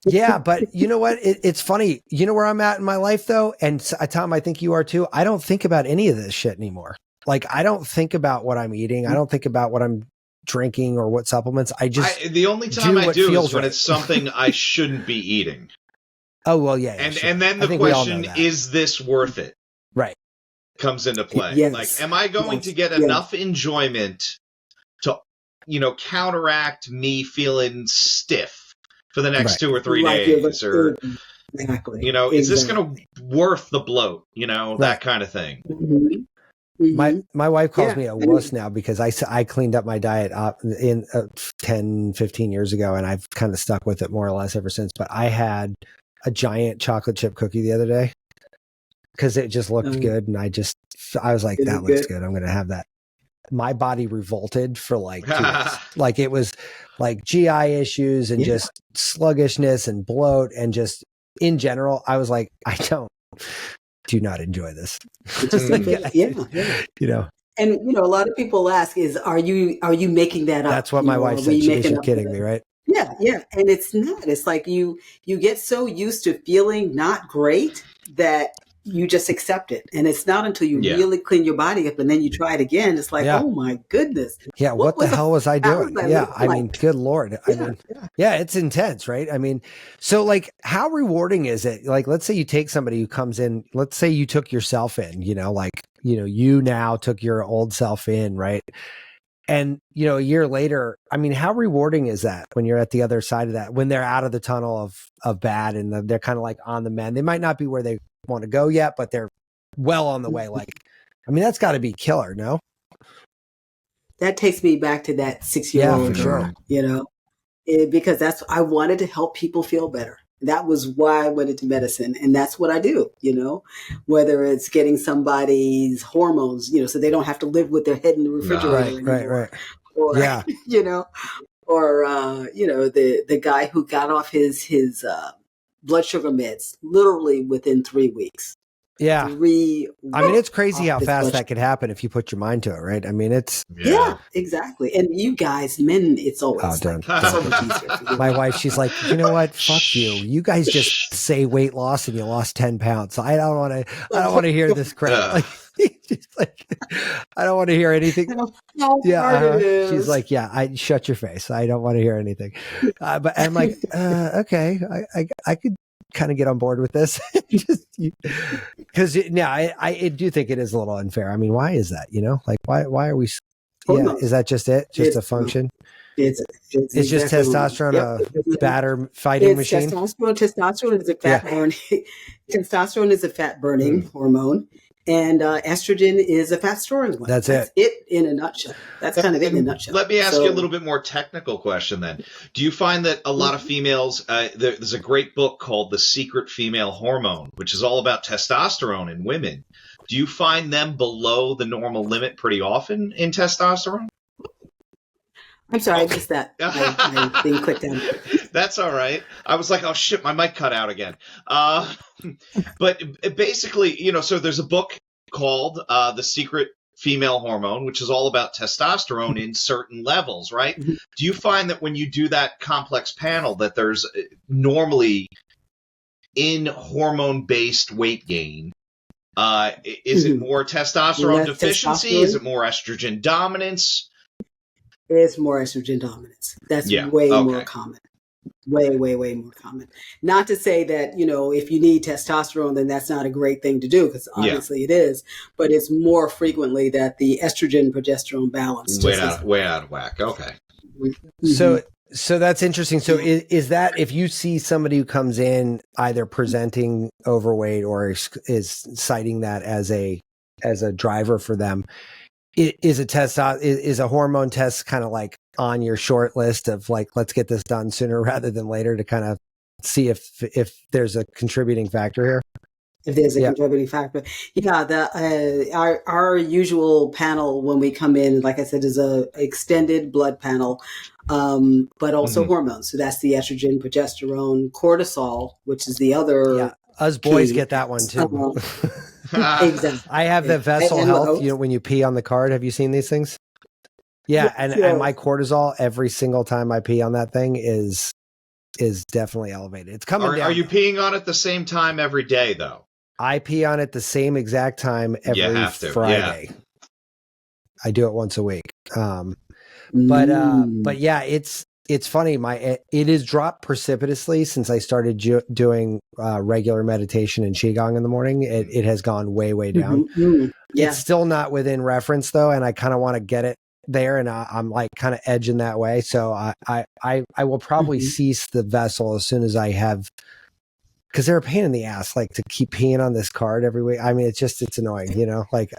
Yeah, but you know what? It's funny. You know where I'm at in my life though? And Tom, I think you are too. I don't think about any of this shit anymore. Like I don't think about what I'm eating. I don't think about what I'm drinking or what supplements. The only time I do is when it's something I shouldn't be eating. Oh, well, yeah. And then the question, is this worth it? Right. Comes into play. Yes. Like, am I going to get enough enjoyment to, counteract me feeling stiff for the next 2 or 3 days? Or, is this going to worth the bloat? That kind of thing. My wife calls me a wuss now because I cleaned up my diet in 10, 15 years ago, and I've kind of stuck with it more or less ever since. But I had a giant chocolate chip cookie the other day because it just looked good. And I was like, that looks good. I'm going to have that. My body revolted for like 2 days. Like it was like GI issues and just sluggishness and bloat. And just in general, I was like, do not enjoy this. And a lot of people ask are you making that up? That's what my wife said. She's kidding me, right? Yeah. And it's not. It's like you get so used to feeling not great that you just accept it. And it's not until you Yeah. really clean your body up and then you try it again. It's like, Yeah. oh my goodness. Yeah, what the hell was I How doing? was I Yeah, living I mean, like? good Lord. I Yeah, mean, yeah. yeah, it's intense, right? I mean, so like how rewarding is it? Like, let's say you take somebody who comes in, let's say you took yourself in, you now took your old self in, right? And, a year later, I mean, how rewarding is that when you're at the other side of that, when they're out of the tunnel of bad and they're kind of like on the mend? They might not be where they want to go yet, but they're well on the way. Like, I mean, that's got to be killer, no? That takes me back to that 6-year-old for girl, sure. because I wanted to help people feel better. That was why I went into medicine, and that's what I do, whether it's getting somebody's hormones, so they don't have to live with their head in the refrigerator anymore. Right. Or, Yeah. Or, the guy who got off his blood sugar meds literally within 3 weeks. Yeah. 3 I mean, it's crazy how off his fast blood that could happen if you put your mind to it, right? I mean, it's Yeah, exactly. And you guys, men, it's always don't. so much easier for you. My wife, she's like, you know what? Fuck you. You guys just say weight loss and you lost 10 pounds. I don't want to hear this crap. Like, she's like, I don't want to hear anything. Yeah. She's like, yeah, I shut your face. I don't want to hear anything. But I'm like, okay, I could kind of get on board with this. Because I do think it is a little unfair. I mean, why is that? Like, why are we? Yeah, is that just it? Just a function? It's exactly just testosterone, a batter fighting machine. Testosterone is a fat burning. Testosterone is a fat burning hormone, and estrogen is a fat storing one. That's it in a nutshell. That's kind of it in a nutshell. Let me ask you a little bit more technical question then. Do you find that a lot of females? There's a great book called "The Secret Female Hormone," which is all about testosterone in women. Do you find them below the normal limit pretty often in testosterone? I'm sorry, I missed that. I didn't click down. That's all right. I was like, oh shit, my mic cut out again. But basically, so there's a book called The Secret Female Hormone, which is all about testosterone in certain levels, right? Mm-hmm. Do you find that when you do that complex panel that there's normally in hormone-based weight gain, is it more testosterone deficiency? Is it more estrogen dominance? It's more estrogen dominance. That's way more common. Way more common. Not to say that, if you need testosterone, then that's not a great thing to do, because obviously it is. But it's more frequently that the estrogen progesterone balance way out of whack. Okay. Mm-hmm. So that's interesting. So is that if you see somebody who comes in either presenting overweight or is citing that as a driver for them, is a hormone test kind of like on your short list of like, let's get this done sooner rather than later to kind of see if there's a contributing factor here? If there's a contributing factor. Yeah, our usual panel when we come in, like I said, is a extended blood panel, but also hormones. So that's the estrogen, progesterone, cortisol, which is the other. Yeah, us boys get that one too. Exactly. I have the Vessel Health, when you pee on the card. Have you seen these things? Yeah, and my cortisol every single time I pee on that thing is definitely elevated. It's coming down. Are you peeing on it the same time every day though? I pee on it the same exact time every Friday. Yeah. I do it once a week. But yeah, it's funny. It has dropped precipitously since I started doing regular meditation and qigong in the morning. It has gone way down. Mm-hmm. Yeah. It's still not within reference though, and I kind of want to get it there, and I'm like kind of edging that way. So I will probably cease the Vessel as soon as I have, because they're a pain in the ass, like to keep peeing on this card every week. I mean, it's annoying, like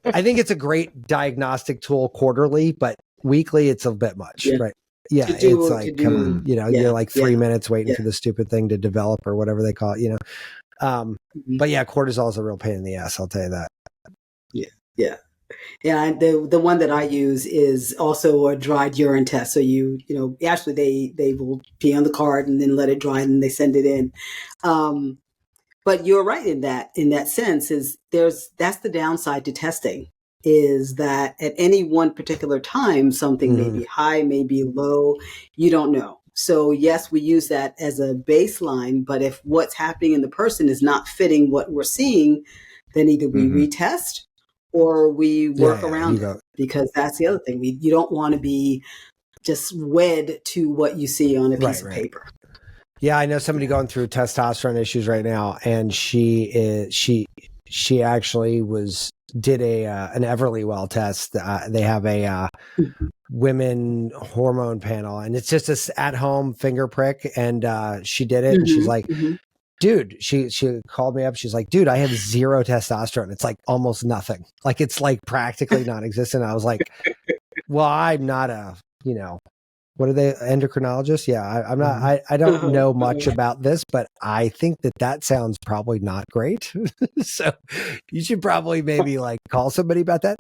I think it's a great diagnostic tool quarterly, but weekly it's a bit much, right? Yeah, it's like, come on, you're like 3 minutes waiting for the stupid thing to develop or whatever they call it, But yeah, cortisol is a real pain in the ass. I'll tell you that. Yeah. Yeah, the one that I use is also a dried urine test. So actually they will pee on the card and then let it dry and then they send it in. But you're right in that sense that's the downside to testing, is that at any one particular time, something may be high, may be low. You don't know. So yes, we use that as a baseline, but if what's happening in the person is not fitting what we're seeing, then either we retest or we work around it, because that's the other thing. You don't want to be just wed to what you see on a piece of paper. Yeah, I know somebody going through testosterone issues right now, and she actually did an Everlywell test. They have a women hormone panel, and it's just a at home finger prick, and she did it, and she's like, dude, she called me up. She's like, dude, I have 0 testosterone. It's like almost nothing. Like it's like practically non-existent. I was like, well, I'm not a, what are they, endocrinologists? Yeah, I'm not. I don't know much about this, but I think that sounds probably not great. So you should probably maybe like call somebody about that.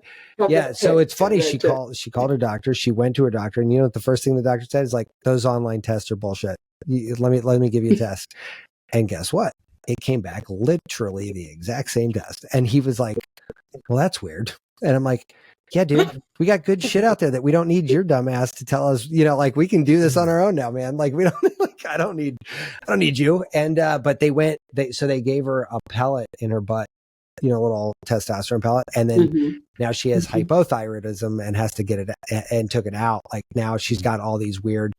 Yeah. So it's funny. She called her doctor. She went to her doctor, and you know what the first thing the doctor said is like, those online tests are bullshit. Let me give you a test. And guess what? It came back literally the exact same test. And he was like, well, that's weird. And I'm like, yeah, dude, we got good shit out there that we don't need your dumb ass to tell us, like we can do this on our own now, man. Like we don't, like, I don't need you. And, but they gave her a pellet in her butt, a little testosterone pellet. And then now she has hypothyroidism and has to get it and took it out. Like now she's got all these weird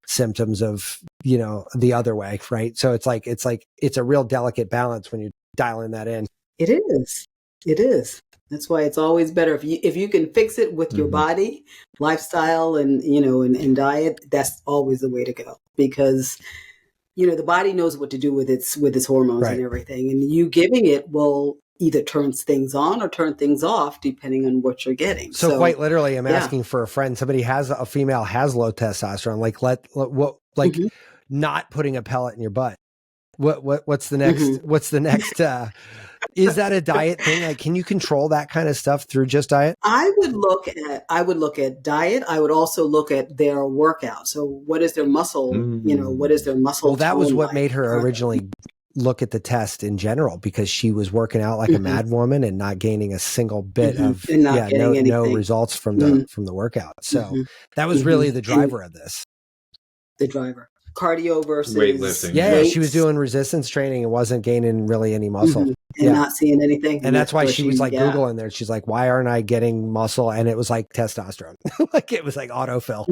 symptoms of, the other way. Right. So it's a real delicate balance when you're dialing that in. It is. That's why it's always better if you can fix it with your body, lifestyle, and and diet. That's always the way to go, because the body knows what to do with its hormones and everything, and you giving it will either turn things on or turn things off depending on what you're getting. So quite literally, I'm asking for a friend. Somebody a female has low testosterone. Like not putting a pellet in your butt. What's the next? What's the next? Is that a diet thing? Like, can you control that kind of stuff through just diet? I would look at diet. I would also look at their workout. So what is their muscle? What is their muscle? Well, that was what made her originally look at the test in general, because she was working out like a mad woman and not gaining a single bit of no results from the workout. So that was really the driver of this. The driver. Cardio versus weightlifting. Yeah, weights. She was doing resistance training and wasn't gaining really any muscle. And not seeing anything. And that's why she was like Googling there. She's like, why aren't I getting muscle? And it was like testosterone. Like it was like autofill.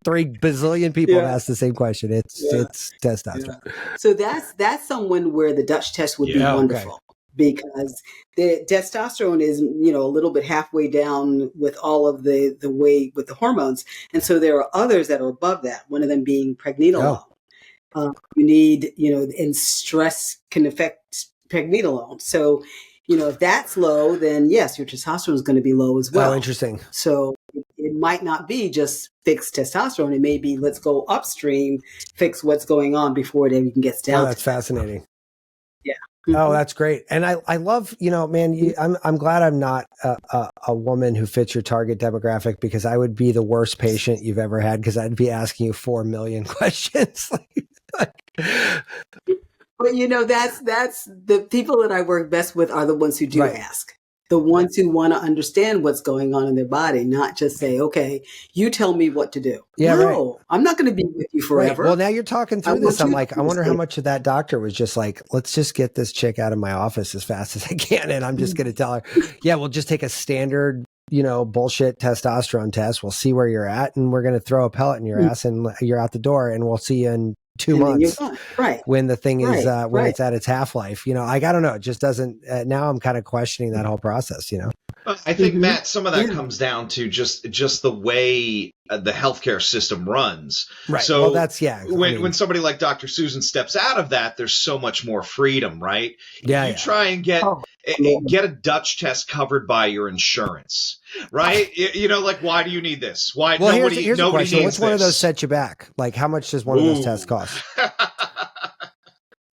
3 bazillion people have asked the same question. It's testosterone. So that's someone where the Dutch test would be wonderful. Okay. Because the testosterone is, a little bit halfway down with all of the way with the hormones. And so there are others that are above that, one of them being pregnenolone. You need, and stress can affect pregnenolone. So, if that's low, then yes, your testosterone is going to be low as well. Oh, interesting. So it might not be just fix testosterone. It may be, let's go upstream, fix what's going on before it even gets down. Oh, that's fascinating. Yeah. Oh, that's great. And I love, man, I'm glad I'm not a woman who fits your target demographic, because I would be the worst patient you've ever had, because I'd be asking you 4 million questions. But that's the people that I work best with are the ones who do ask. The ones who want to understand what's going on in their body, not just say, okay, you tell me what to do. Yeah, no, I'm not going to be with you forever. Right. Well, now you're talking through this. I'm like, I wonder how much of that doctor was just like, let's just get this chick out of my office as fast as I can. And I'm just going to tell her, yeah, we'll just take a standard, bullshit testosterone test. We'll see where you're at. And we're going to throw a pellet in your ass and you're out the door, and we'll see you in 2 months, when the thing is when it's at its half-life. I don't know, it just doesn't now I'm kind of questioning that whole process. I think Matt, some of that comes down to just the way the healthcare system runs. Right. So well, that's when somebody like Dr. Susan steps out of that, there's so much more freedom, right? Yeah. You try and get a Dutch test covered by your insurance, right? Like, why do you need this? Why? Well, here's a question. Which one of those set you back? Like, how much does one of those tests cost?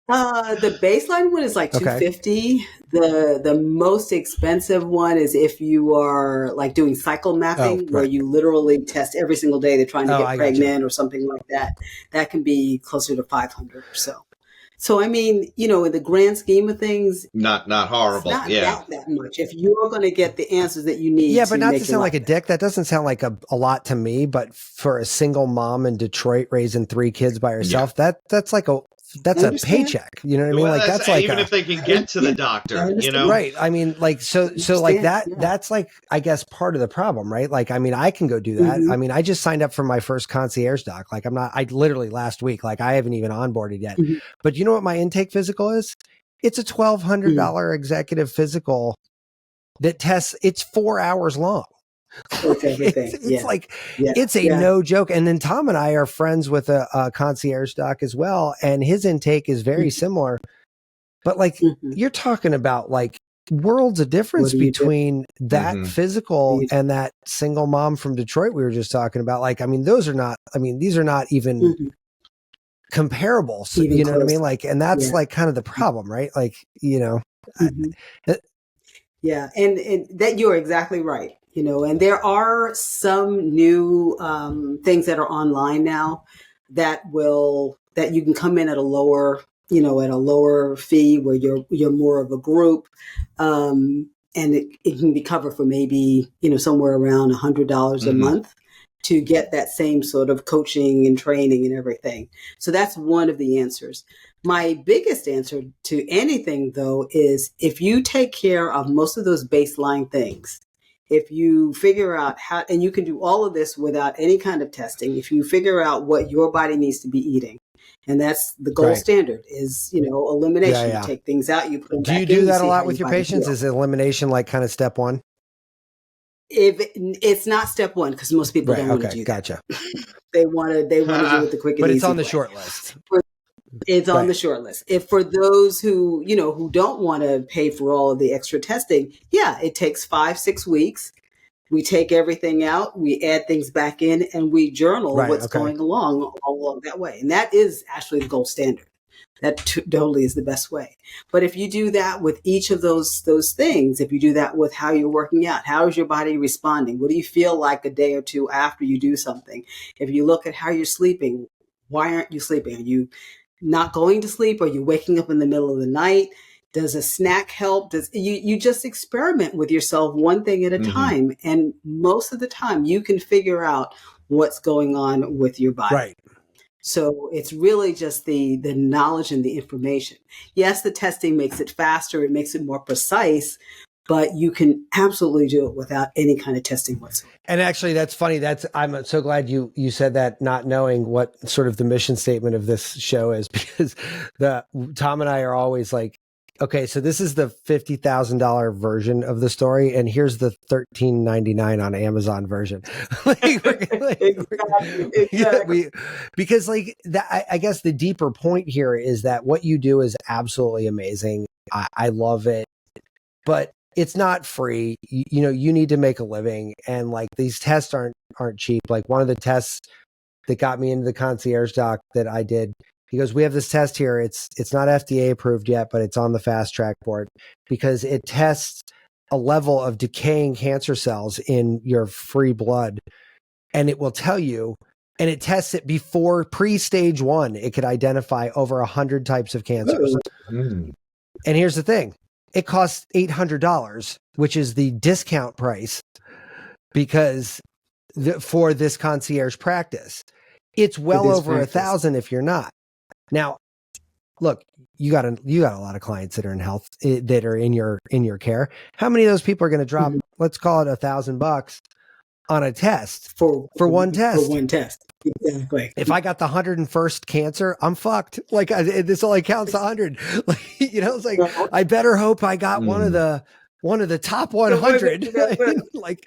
The baseline one is like $250. The most expensive one is if you are like doing cycle mapping, where you literally test every single day they're trying to get pregnant or something like that. That can be closer to $500 or so. So, I mean, in the grand scheme of things, Not it's horrible. not Yeah. that much. If you're going to get the answers that you need Yeah, but to not to make your sound like life a dick, that doesn't sound like a lot to me. But for a single mom in Detroit raising 3 kids by herself, that's like that's a paycheck. You know what I mean? Well, Like that's like even if they can get to the doctor, right. I mean, like so like that. Yeah. That's like I guess part of the problem, right? Like I mean, I can go do that. Mhm. I mean, I just signed up for my first concierge doc. Like I literally last week. Like I haven't even onboarded yet. Mhm. But you know what my intake physical is? It's a $1,200 executive physical that tests. It's 4 hours long. With everything. It's like Yeah. it's a no joke. And then Tom and I are friends with a concierge doc as well, and his intake is very similar. But like you're talking about like worlds of difference between that physical and that single mom from Detroit we were just talking about. Like, I mean, these are not even comparable. So, Even you know close. what I mean? Like, and that's like kind of the problem, right? Like, yeah, and that you're exactly right. And there are some new things that are online now that you can come in at a lower fee where you're more of a group, and it can be covered for maybe somewhere around $100 a month to get that same sort of coaching and training and everything. So that's one of the answers. My biggest answer to anything, though, is if you take care of most of those baseline things, if you figure out how, and you can do all of this without any kind of testing, if you figure out what your body needs to be eating, and that's the gold standard is, elimination. You take things out, you put them back in. Do you do that a lot with your patients? Is elimination like kind of step one? If it's not step one, because most people don't want to do that. Gotcha. They want to do it the quick and easy. But it's on the short list. It's on the short list. If for those who don't want to pay for all of the extra testing, it takes 5-6 weeks. We take everything out, we add things back in, and we journal what's going along that way. And that is actually the gold standard. That totally is the best way. But if you do that with each of those things, if you do that with how you're working out, how is your body responding? What do you feel like a day or two after you do something? If you look at how you're sleeping, why aren't you sleeping? Are you not going to sleep? Are you waking up in the middle of the night? Does a snack help? You just experiment with yourself one thing at a time. And most of the time you can figure out what's going on with your body. Right. So it's really just the knowledge and the information. Yes, the testing makes it faster. It makes it more precise, but you can absolutely do it without any kind of testing whatsoever. And actually, that's funny. I'm so glad you said that, not knowing what sort of the mission statement of this show is, because Tom and I are always like, okay, so this is the $50,000 version of the story, and here's the $13.99 on Amazon version. Because like that, I guess the deeper point here is that what you do is absolutely amazing. I love it, but it's not free. You need to make a living, and like these tests aren't cheap. Like one of the tests that got me into the concierge doc that I did, he goes, we have this test here. It's not FDA approved yet, but it's on the fast track board because it tests a level of decaying cancer cells in your free blood, and it will tell you, and it tests it before pre-stage 1. It could identify over 100 types of cancers. And here's the thing. It costs $800, which is the discount price because for this concierge practice, it's well over $1,000 if you're not. Now, look, you got a lot of clients that are in health, that are in your care. How many of those people are going to drop, let's call it $1,000 on a test for one test? For one test. Exactly. If I got the 101st cancer, I'm fucked. Like this only counts 100. Like, it's like, I better hope I got one of the top 100. Like,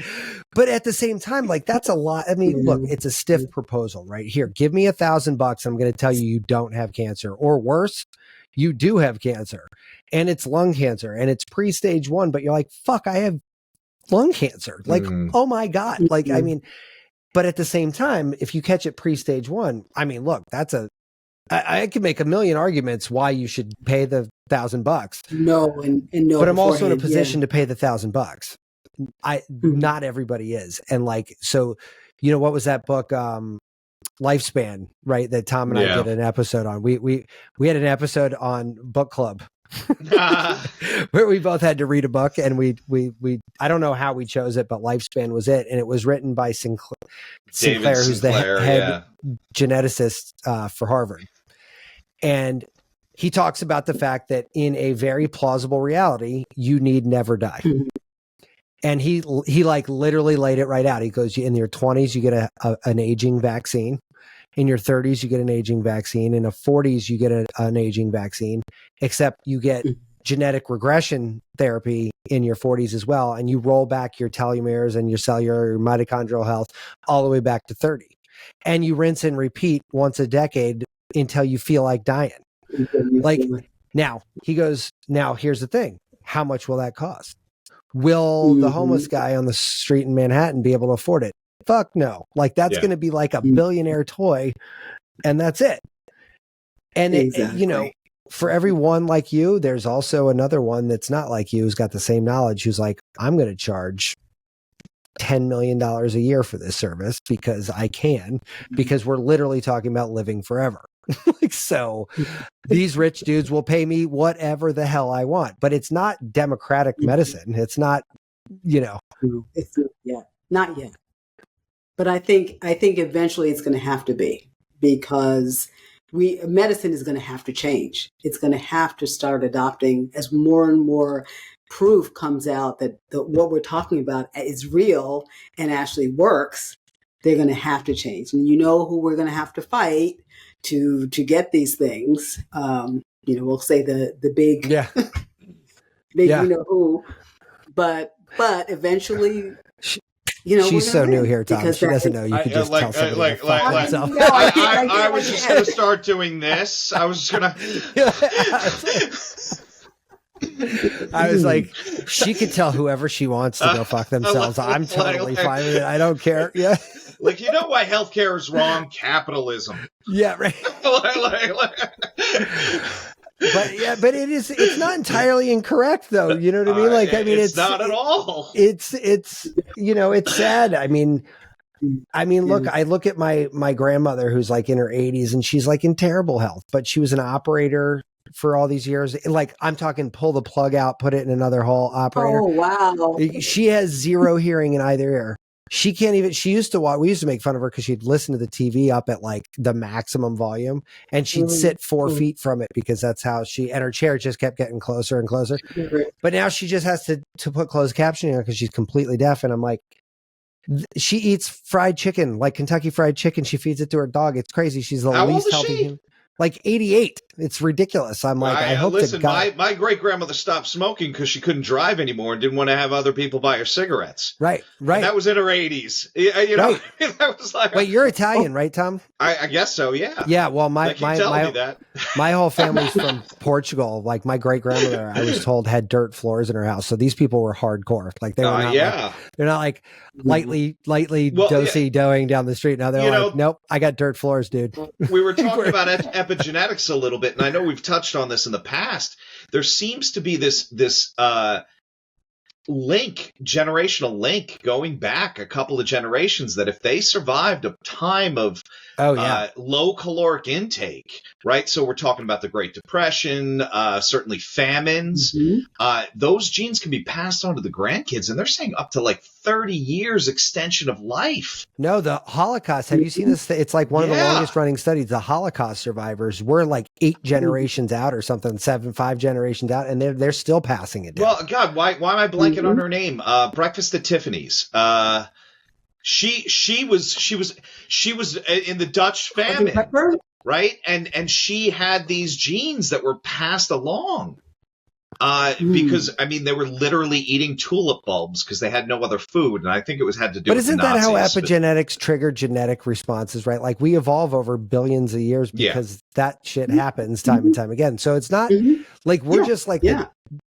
but at the same time, like that's a lot. I mean, look, it's a stiff proposal, right? Here, give me $1,000. I'm going to tell you don't have cancer, or worse, you do have cancer, and it's lung cancer, and it's pre-stage 1. But you're like, fuck, I have lung cancer. Like, oh my God. Like, I mean, but at the same time, if you catch it pre-stage 1, I mean, look, I could make a million arguments why you should pay the $1,000. No, but I'm also in a position to pay the $1,000. Not everybody is. And like, so, what was that book? Lifespan, right? That Tom and I did an episode on. We had an episode on book club where we both had to read a book, and we I don't know how we chose it, but Lifespan was it, and it was written by Sinclair, who's the head geneticist for Harvard, and he talks about the fact that in a very plausible reality, you need never die. And he like literally laid it right out. He goes, in your 20s, you get an aging vaccine. In your 30s, you get an aging vaccine. In the 40s, you get an aging vaccine, except you get genetic regression therapy in your 40s as well. And you roll back your telomeres and your cellular, your mitochondrial health all the way back to 30. And you rinse and repeat once a decade until you feel like dying. Like now, he goes, now here's the thing. How much will that cost? Will the homeless guy on the street in Manhattan be able to afford it? Fuck no. Like that's going to be like a billionaire toy, and that's it. And it, for everyone like you, there's also another one that's not like you, who's got the same knowledge, who's like, I'm going to charge $10 million a year for this service because I can, because we're literally talking about living forever. Like, so these rich dudes will pay me whatever the hell I want, but it's not democratic medicine. It's not, it's not yet. But I think eventually it's going to have to be, because medicine is going to have to change. It's going to have to start adopting, as more and more proof comes out that what we're talking about is real and actually works. They're going to have to change. And who we're going to have to fight to get these things. We'll say the big, big, who, but evenally, she's so new here, Tom. She doesn't know. You could just tell somebody to fuck themselves. I was just going to start doing this. I was just going to. I was like, she could tell whoever she wants to go fuck themselves. I'm totally fine with it. I don't care. Yeah. Like, why healthcare is wrong? Capitalism. Yeah, right. But it's not entirely incorrect though. You know what I mean? Like, it's not at all. It's it's sad. I mean, look, I look at my grandmother who's like in her 80s and she's like in terrible health, but she was an operator for all these years. Like, I'm talking pull the plug out, put it in another hole operator. Oh, wow. She has zero hearing in either ear. She can't even, we used to make fun of her because she'd listen to the TV up at like the maximum volume, and she'd sit 4 feet from it because that's how and her chair just kept getting closer and closer. But now she just has to put closed captioning on because she's completely deaf. And I'm like, she eats fried chicken, like Kentucky Fried Chicken. She feeds it to her dog. It's crazy. She's the least healthy human. Like 88. It's ridiculous. I'm like, I hope listen, to God. my great grandmother stopped smoking because she couldn't drive anymore and didn't want to have other people buy her cigarettes. Right. And that was in her 80s. Right. That was like, wait, you're Italian, right, Tom? I guess so. Yeah. Yeah. Well, my whole family's from Portugal. Like my great grandmother, I was told, had dirt floors in her house. So these people were hardcore. Like they were not. They're not like lightly doing down the street. Now they're like, nope, I got dirt floors, dude. We were talking about epigenetics a little bit, and I know we've touched on this in the past. There seems to be this generational link going back a couple of generations, that if they survived a time of low caloric intake, right? So we're talking about the Great Depression, certainly famines. Those genes can be passed on to the grandkids, and they're saying up to like 30 years extension of life. No, the Holocaust. Have you seen this? It's like one of the longest running studies. The Holocaust survivors were like 8 generations out or something, 5 generations out, and they're still passing it down. Well, God, why am I blanking on her name? Breakfast at Tiffany's. She was in the Dutch famine, right? And she had these genes that were passed along. Because they were literally eating tulip bulbs because they had no other food, and I think it had to do. But isn't that how epigenetics triggered genetic responses? Right, like we evolve over billions of years because that shit happens time and time again. So it's not like we're just like the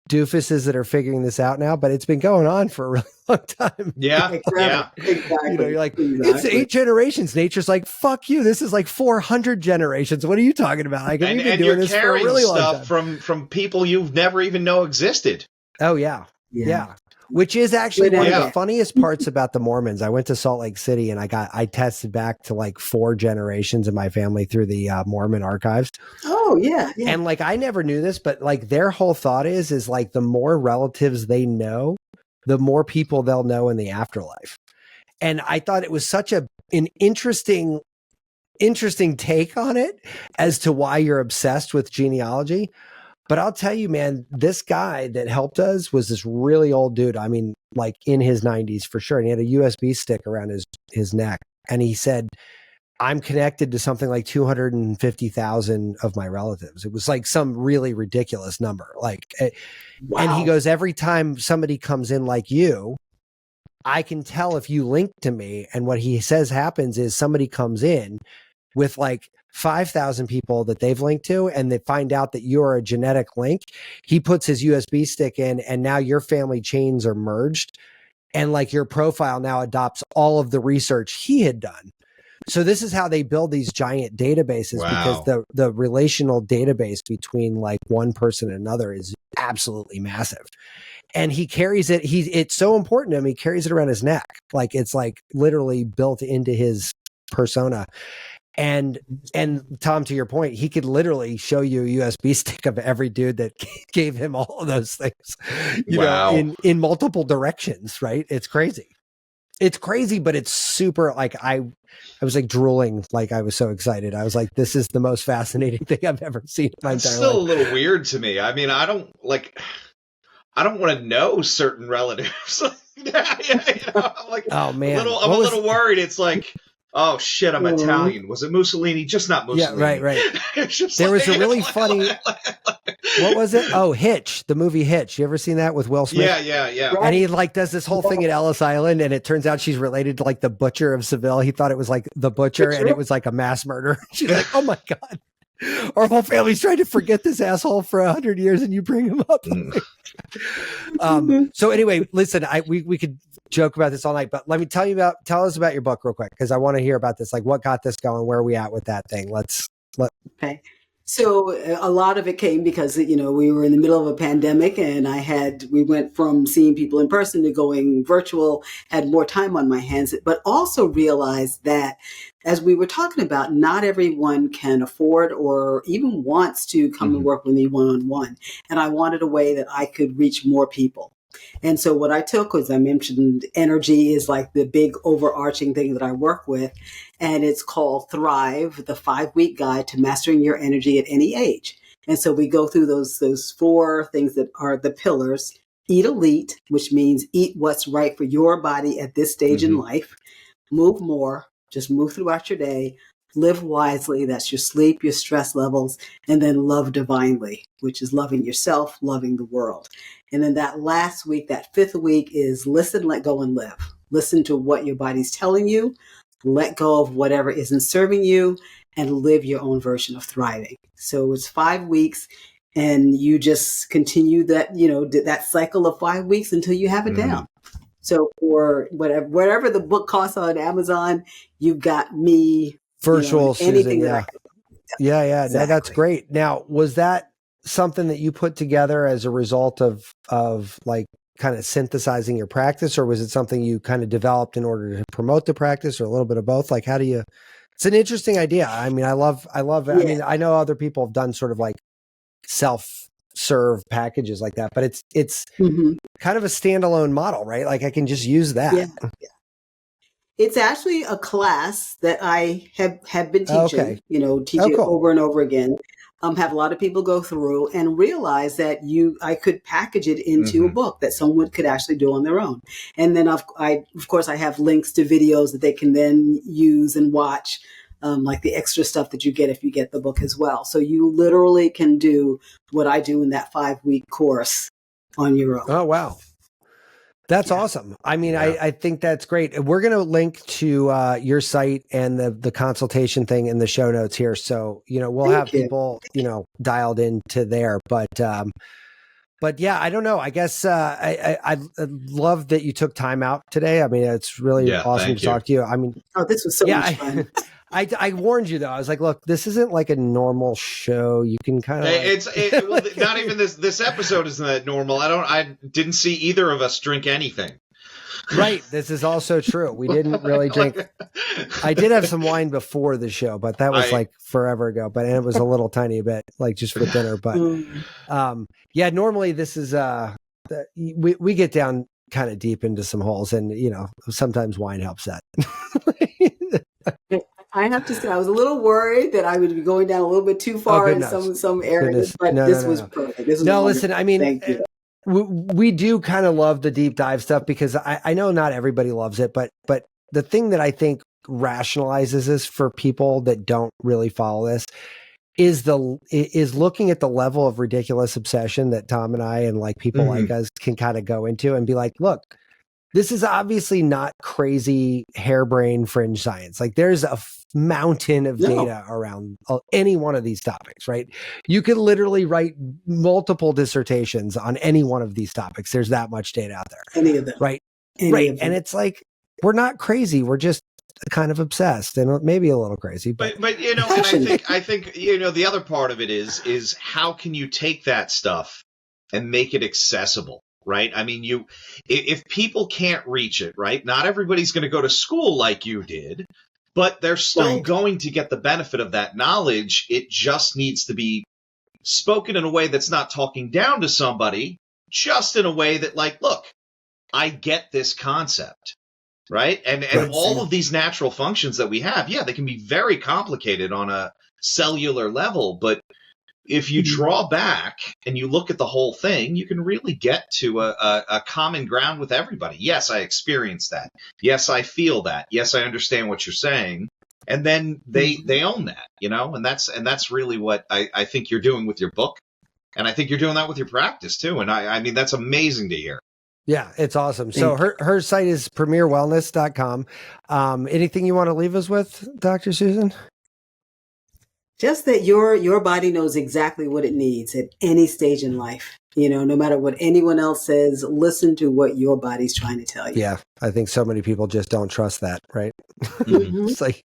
doofuses that are figuring this out now, but it's been going on for a really long time. Exactly. You're like, it's 8 generations. Nature's like, fuck you. This is like 400 generations. What are you talking about? Like, we've been doing this for a really long time. From people you've never even know existed. Oh yeah. Yeah. Which is actually one of Yeah. the funniest parts about the Mormons. I went to Salt Lake City and I tested back to like 4 generations of my family through the Mormon archives. Oh, yeah. And like, I never knew this, but like their whole thought is like the more relatives they know, the more people they'll know in the afterlife. And I thought it was such an interesting take on it as to why you're obsessed with genealogy. But I'll tell you, man, this guy that helped us was this really old dude. I mean, like in his 90s for sure. And he had a USB stick around his neck. And he said, I'm connected to something like 250,000 of my relatives. It was like some really ridiculous number. Like, Wow. And he goes, every time somebody comes in like you, I can tell if you link to me. And what he says happens is somebody comes in with like 5,000 people that they've linked to, and they find out that you're a genetic link. He puts his USB stick in, and now your family chains are merged. And like your profile now adopts all of the research he had done. So this is how they build these giant databases, because the relational database between like one person and another is absolutely massive. And he carries it. It's so important to him. He carries it around his neck. Like it's like literally built into his persona. And Tom, to your point, he could literally show you a USB stick of every dude that gave him all of those things, you know, in multiple directions, right? It's crazy. It's crazy, but it's super, like, I was like drooling, like I was so excited. I was like, this is the most fascinating thing I've ever seen in my entire life. It's still a little weird to me. I mean, I don't want to know certain relatives. You know, I'm like, oh man, I'm a little worried. It's like, oh shit, I'm Italian. Was it Mussolini? Just not Mussolini. Yeah, right. There was a really funny. What was it? Oh, Hitch, the movie Hitch. You ever seen that with Will Smith? Yeah. And he like does this whole thing at Ellis Island, and it turns out she's related to like the butcher of Seville. He thought it was like the butcher, and it was like a mass murder. She's like, oh my God. Our whole family's trying to forget this asshole for 100 years, and you bring him up. So anyway, listen, we could joke about this all night, but let me tell us about your book real quick, because I want to hear about this. Like, what got this going? Where are we at with that thing? Okay. So a lot of it came because, you know, we were in the middle of a pandemic, and we went from seeing people in person to going virtual, had more time on my hands, but also realized that, as we were talking about, not everyone can afford or even wants to come and work with me one-on-one. And I wanted a way that I could reach more people. And so what I took was, I mentioned energy is like the big overarching thing that I work with. And it's called Thrive, the 5-week guide to mastering your energy at any age. And so we go through those 4 things that are the pillars. Eat elite, which means eat what's right for your body at this stage in life. Move more, just move throughout your day. Live wisely, that's your sleep, your stress levels, and then love divinely, which is loving yourself, loving the world. And then that last week, that 5th week, is listen, let go, and live. Listen to what your body's telling you, let go of whatever isn't serving you, and live your own version of thriving. So it's 5 weeks, and you just continue that, you know, that cycle of 5 weeks until you have it down. So for whatever the book costs on Amazon, you've got me. Virtual anything Susan, that yeah. Exactly. That's great. Now, was that something that you put together as a result of like kind of synthesizing your practice, or was it something you kind of developed in order to promote the practice, or a little bit of both? Like, how do you? It's an interesting idea. I mean, I love it. Yeah. I mean, I know other people have done sort of like self-serve packages like that, but it's kind of a standalone model, right? Like I can just use that. Yeah. It's actually a class that I have been teaching, teaching cool. over and over again. Have a lot of people go through and realize that I could package it into a book that someone could actually do on their own. And then of course I have links to videos that they can then use and watch, like the extra stuff that you get if you get the book as well. So you literally can do what I do in that 5-week course on your own. Oh, wow. That's awesome. I mean, I think that's great. We're going to link to your site and the consultation thing in the show notes here. So, we'll have people, dialed into there. But yeah, I don't know. I guess I love that you took time out today. I mean, it's really awesome to talk to you. I mean, this was so much fun. I warned you though. I was like, look, this isn't like a normal show. You can kind of Well, not even this episode isn't that normal. I didn't see either of us drink anything. Right. This is also true. We didn't really drink. I did have some wine before the show, but that was like forever ago. But it was a little tiny bit, like just for dinner. But yeah, normally this is we get down kind of deep into some holes, and sometimes wine helps that. I have to say, I was a little worried that I would be going down a little bit too far in some areas, but this was perfect. This was listen, I mean, thank you. We do kind of love the deep dive stuff because I know not everybody loves it, but the thing that I think rationalizes this for people that don't really follow this is looking at the level of ridiculous obsession that Tom and I and like people like us can kind of go into and be like, look, this is obviously not crazy harebrained fringe science. Like there's a mountain of data around any one of these topics, right? You could literally write multiple dissertations on any one of these topics. There's that much data out there. Any of them. Right. Right. And it's like, we're not crazy. We're just kind of obsessed and maybe a little crazy. But and I think the other part of it is how can you take that stuff and make it accessible? Right. I mean, if people can't reach it, right, not everybody's going to go to school like you did, but they're still going to get the benefit of that knowledge. It just needs to be spoken in a way that's not talking down to somebody, just in a way that like, look, I get this concept. Right. And all of these natural functions that we have, they can be very complicated on a cellular level, but if you draw back and you look at the whole thing, you can really get to a common ground with everybody. Yes, I experienced that. Yes, I feel that. Yes, I understand what you're saying. And then they own that, and that's really what I think you're doing with your book. And I think you're doing that with your practice too. And I mean, that's amazing to hear. Yeah, it's awesome. So her site is premierwellness.com. Anything you want to leave us with, Dr. Susan? Just that your body knows exactly what it needs at any stage in life. No matter what anyone else says, listen to what your body's trying to tell you. Yeah, I think so many people just don't trust that, right? It's like,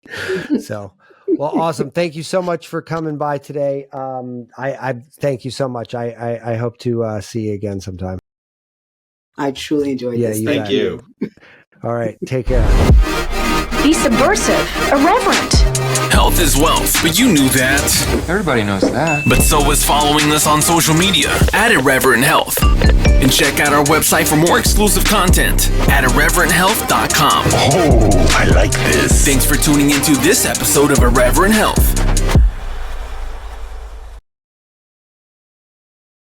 so, well, awesome. Thank you so much for coming by today. I thank you so much. I hope to see you again sometime. I truly enjoyed this. Thank you. All right, take care. Be subversive, irreverent. Health is wealth, but you knew that. Everybody knows that. But so is following us on social media at Irreverent Health. And check out our website for more exclusive content at irreverenthealth.com. Oh, I like this. Thanks for tuning into this episode of Irreverent Health.